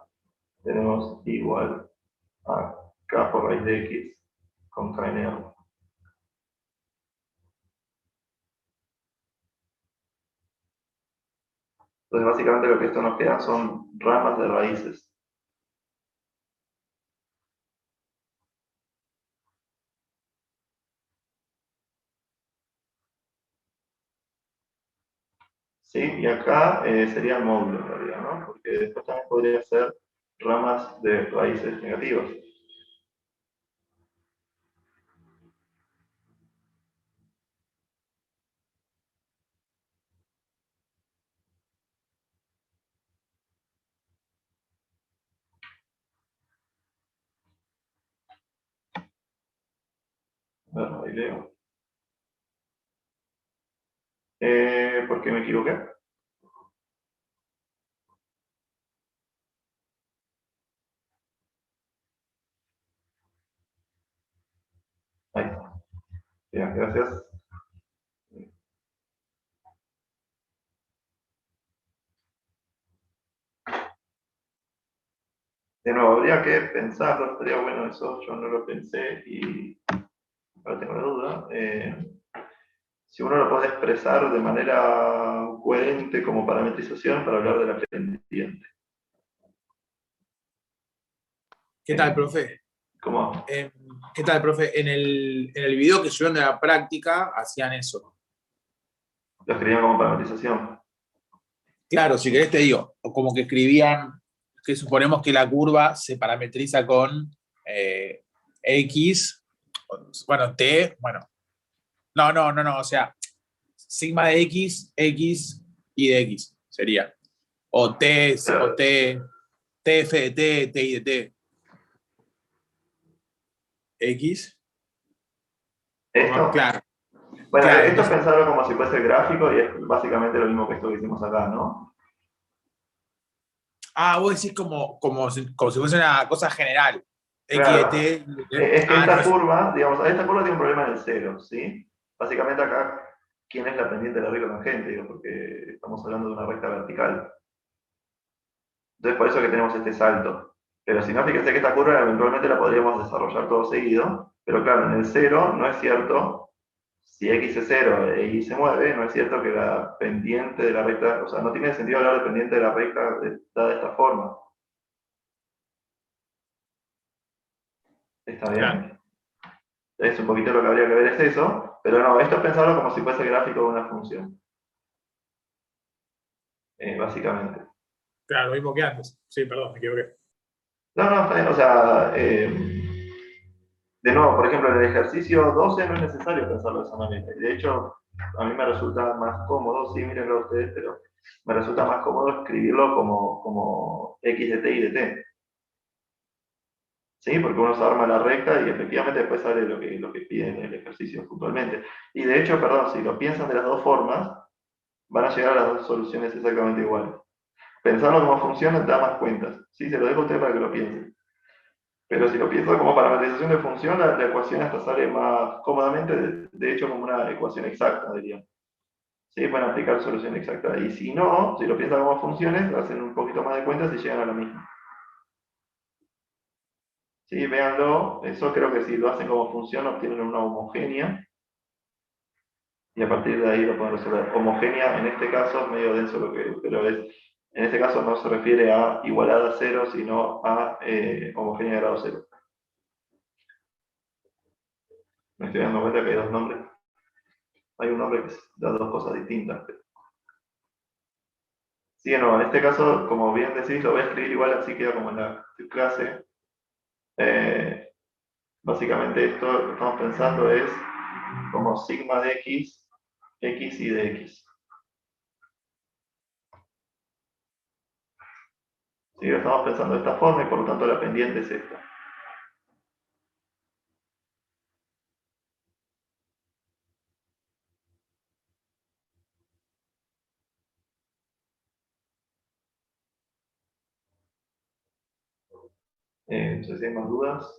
tenemos igual a k por raíz de x con k en R. Entonces, básicamente lo que esto nos queda son ramas de raíces. ¿Sí? Y acá sería el módulo en realidad, ¿no? Porque después también podría ser ramas de raíces negativas. Bueno, ahí leo. ¿Por qué me equivoqué? Ahí está. Bien, gracias. De nuevo, habría que pensarlo, estaría bueno eso, yo no lo pensé y ahora tengo la duda. Si uno lo puede expresar de manera coherente como parametrización para hablar de la pendiente. ¿Qué tal, profe? ¿Cómo? ¿Qué tal, profe? En el video que subieron de la práctica hacían eso. Lo escribían como parametrización. Claro, si querés te digo, o como que escribían que suponemos que la curva se parametriza con X, bueno, T, bueno. No, o sea, sigma de X, X y de X sería. O T, o T, TF de T, TI de T. X. ¿Esto? Claro. Bueno, Claro, esto entonces, es pensarlo como si fuese gráfico y es básicamente lo mismo que esto que hicimos acá, ¿no? vos decís como si fuese una cosa general. X de Claro. T. Es que No, esta curva, digamos, esta curva tiene un problema en el cero, ¿sí? Básicamente acá, ¿quién es la pendiente de la recta tangente? Digo, porque estamos hablando de una recta vertical. Entonces, por eso es que tenemos este salto. Pero si no, fíjense que esta curva eventualmente la podríamos desarrollar todo seguido, pero claro, en el cero no es cierto, si x es 0 e y se mueve, no es cierto que la pendiente de la recta, o sea, no tiene sentido hablar de pendiente de la recta dada de esta forma. ¿Está bien? claro. Es un poquito lo que habría que ver es eso, pero no, esto es pensarlo como si fuese gráfico de una función. Básicamente. Claro, lo mismo que antes. Sí, perdón, me equivoqué. No, está bien, o sea, de nuevo, por ejemplo, en el ejercicio 12 no es necesario pensarlo de esa manera. Y de hecho, a mí me resulta más cómodo, sí, mírenlo ustedes, pero me resulta más cómodo escribirlo como x de t y de t. ¿Sí? Porque uno se arma la recta y efectivamente después sale lo que pide en el ejercicio puntualmente. Y de hecho, perdón, si lo piensan de las dos formas, van a llegar a las dos soluciones exactamente iguales. Pensarlo como función da más cuentas. ¿Sí? Se lo dejo a usted para que lo piensen. Pero si lo pienso como parametrización de función, la ecuación hasta sale más cómodamente, de hecho, como una ecuación exacta, diría. Sí, pueden aplicar solución exacta. Y si no, si lo piensan como funciones, hacen un poquito más de cuentas y llegan a lo mismo. Sí, véanlo. Eso creo que si lo hacen como función, obtienen una homogénea. Y a partir de ahí lo pueden resolver. Homogénea, en este caso, es medio denso lo que usted lo ves. En este caso no se refiere a igualdad a cero, sino a homogeneidad de grado cero. Me estoy dando cuenta que hay dos nombres. Hay un nombre que da dos cosas distintas. Sí, no, en este caso, como bien decís, lo voy a escribir igual, así queda como en la clase. Básicamente esto lo que estamos pensando es como sigma de x, x y de x. Sí, lo estamos pensando de esta forma y por lo tanto la pendiente es esta. No sé si hay más dudas.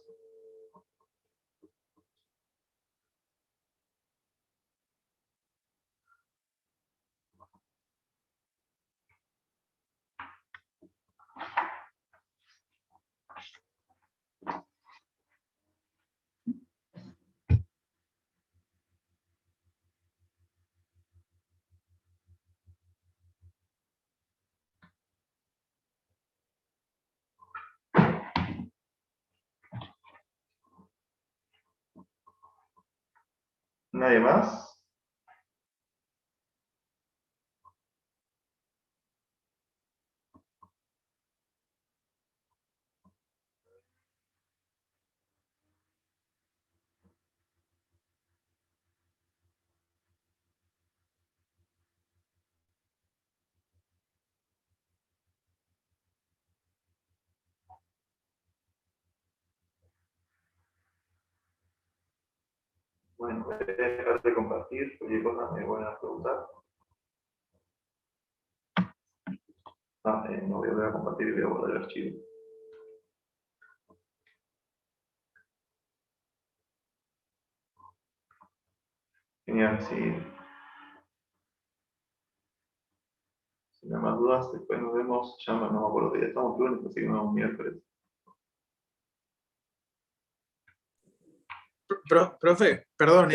¿Nadie más? Bueno, voy a dejar de compartir, cualquier cosa me van a preguntar. No voy a volver a compartir y voy a guardar el archivo. Genial, si no hay más dudas, después nos vemos, ya no me acuerdo que ya estamos lunes, así que nos vemos miércoles. Profe, perdón,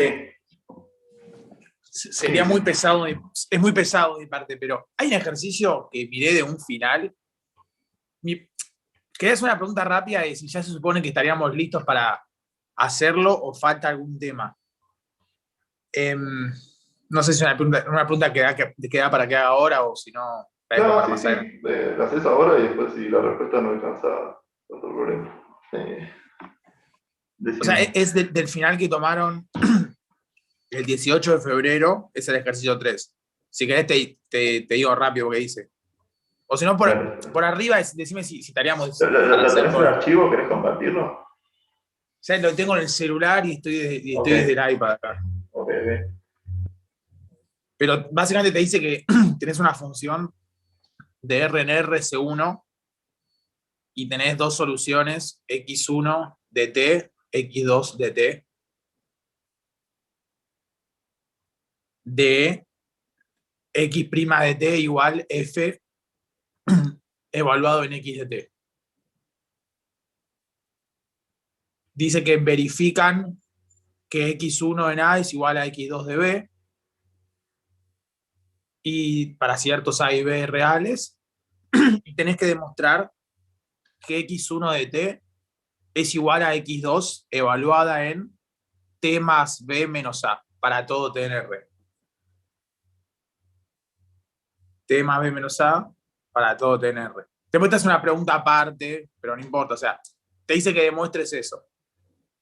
sería muy pesado, es muy pesado de mi parte, pero hay un ejercicio que miré de un final. Quería hacer una pregunta rápida de si ya se supone que estaríamos listos para hacerlo o falta algún tema. No sé si es una pregunta que da para que haga ahora o si no, la dejo para más adelante. Lo haces ahora y después si la respuesta no alcanza, no hay problema. O sea, es del final que tomaron el 18 de febrero, es el ejercicio 3. Si querés te digo rápido lo que dice. O si no, por arriba, decime si estaríamos para ¿Lo tenés en hacerlo. el archivo? ¿Querés compartirlo? O sea, lo tengo en el celular y estoy desde el iPad acá. Ok. Pero básicamente te dice que tenés una función de RNRC1 y tenés dos soluciones, x1 de t, x2 de t, de x' de t igual f evaluado en x de t. Dice que verifican que x1 en A es igual a x2 de B, y para ciertos A y B reales, y tenés que demostrar que x1 de t es igual a x2 evaluada en t más b menos a, para todo t en R. T más b menos a para todo t en R. Después te hace una pregunta aparte, pero no importa, o sea, te dice que demuestres eso.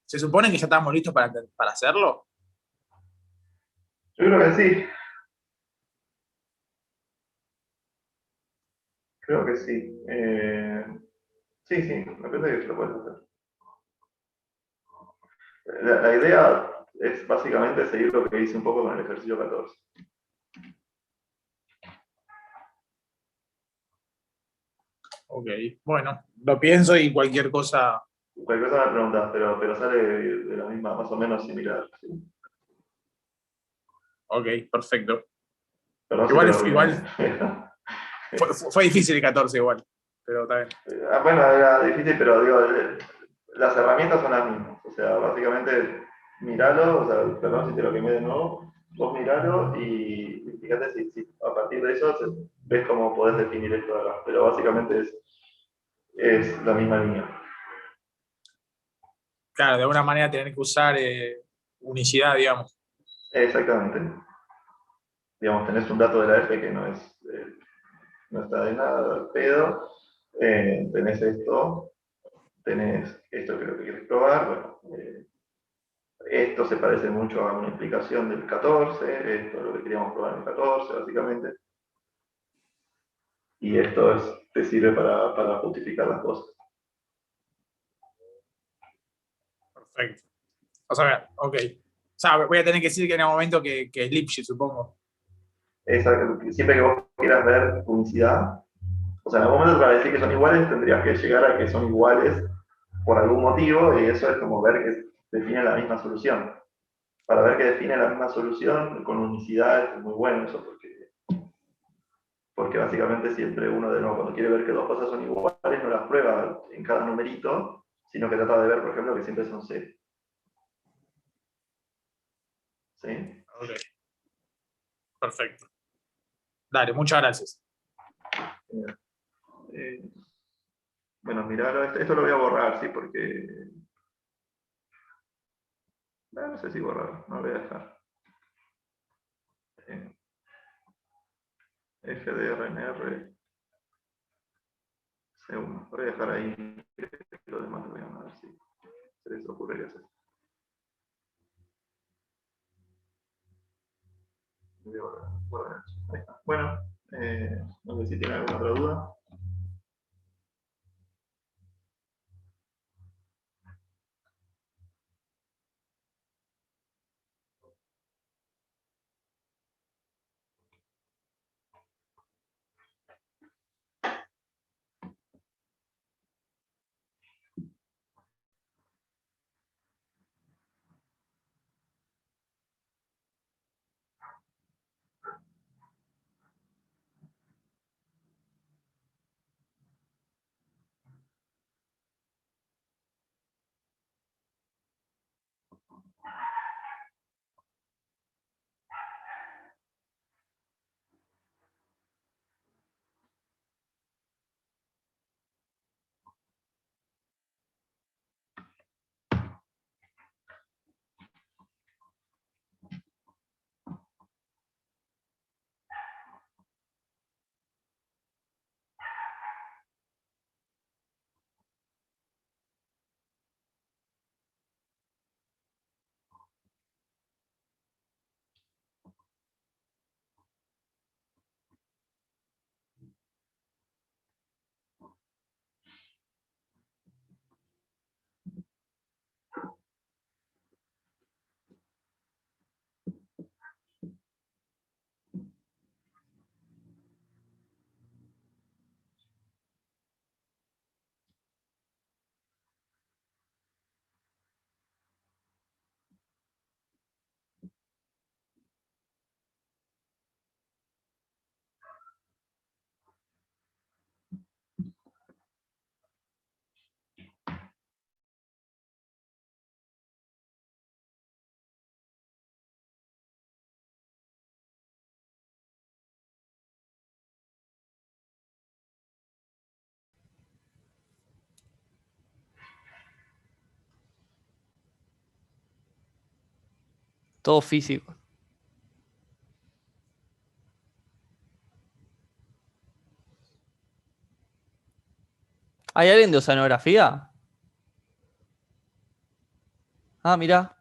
¿Se supone que ya estamos listos para hacerlo? Yo creo que sí. Creo que sí. Sí, me parece que lo puedes hacer. La idea es básicamente seguir lo que hice un poco con el ejercicio 14. Ok, bueno, lo pienso y cualquier cosa. Cualquier cosa me preguntas, pero sale de la misma, más o menos similar. ¿Sí? Ok, perfecto. Perdón Igual fue difícil el 14 igual, pero está bien. Bueno, era difícil, pero digo, las herramientas son las mismas. O sea, básicamente, miralo, o sea, perdón si te lo quemé de nuevo, vos miralo y fíjate si a partir de eso ves cómo podés definir esto de acá. Pero básicamente es la misma línea. Claro, de alguna manera tener que usar unicidad, digamos. Exactamente. Digamos, tenés un dato de la F que no está de nada al pedo. Tenés esto que es lo que querés probar. Bueno, esto se parece mucho a una explicación del 14, esto es lo que queríamos probar en el 14, básicamente. Y esto te sirve para justificar las cosas. Perfecto. O sea, ok. O sea, voy a tener que decir que en el momento que es Lipschitz, supongo. Siempre que vos quieras ver unicidad, o sea, en algún momento para decir que son iguales tendrías que llegar a que son iguales por algún motivo, y eso es como ver que define la misma solución. Para ver que define la misma solución con unicidad es muy bueno eso, porque básicamente siempre uno de nuevo cuando quiere ver que dos cosas son iguales no las prueba en cada numerito, sino que trata de ver, por ejemplo, que siempre son C. ¿Sí? Ok. Perfecto. Dale, muchas gracias. Bueno, miralo, esto lo voy a borrar, sí, porque... No sé si borrar, no lo voy a dejar. FDRNR C1. Lo voy a dejar ahí, lo demás lo voy a ver si se les ocurre qué hacer. Ahí está. Bueno, no sé si tienen alguna otra duda. Todo físico. ¿Hay alguien de oceanografía? Ah, mirá.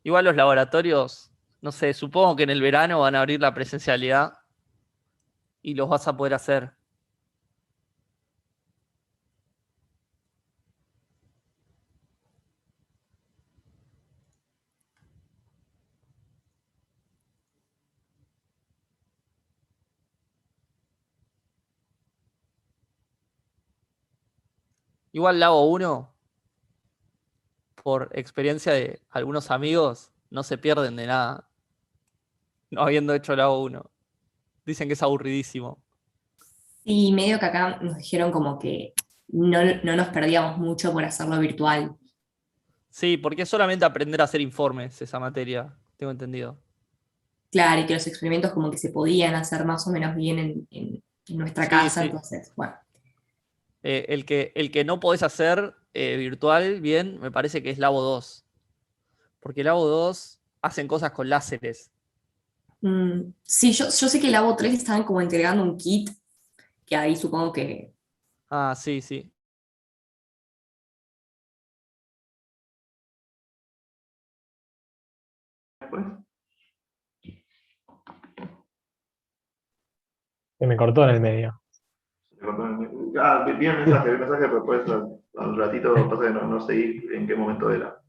Igual los laboratorios, no sé, supongo que en el verano van a abrir la presencialidad y los vas a poder hacer. Igual Lago 1, por experiencia de algunos amigos, no se pierden de nada no habiendo hecho Lago 1. Dicen que es aburridísimo. Y medio que acá nos dijeron como que no nos perdíamos mucho por hacerlo virtual. Sí, porque es solamente aprender a hacer informes esa materia, tengo entendido. Claro, y que los experimentos como que se podían hacer más o menos bien en nuestra Sí, casa, sí. entonces, bueno. El que no podés hacer virtual bien, me parece que es Labo 2. Porque Labo 2 hacen cosas con láseres. Sí, yo sé que el Labo 3 estaban como entregando un kit, que ahí supongo que... Ah, sí, sí. Después. Se me cortó en el medio. Vi el mensaje, pero después al ratito pasa que no seguí en qué momento era.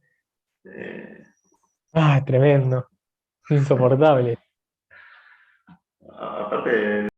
Ah, tremendo. Insoportable.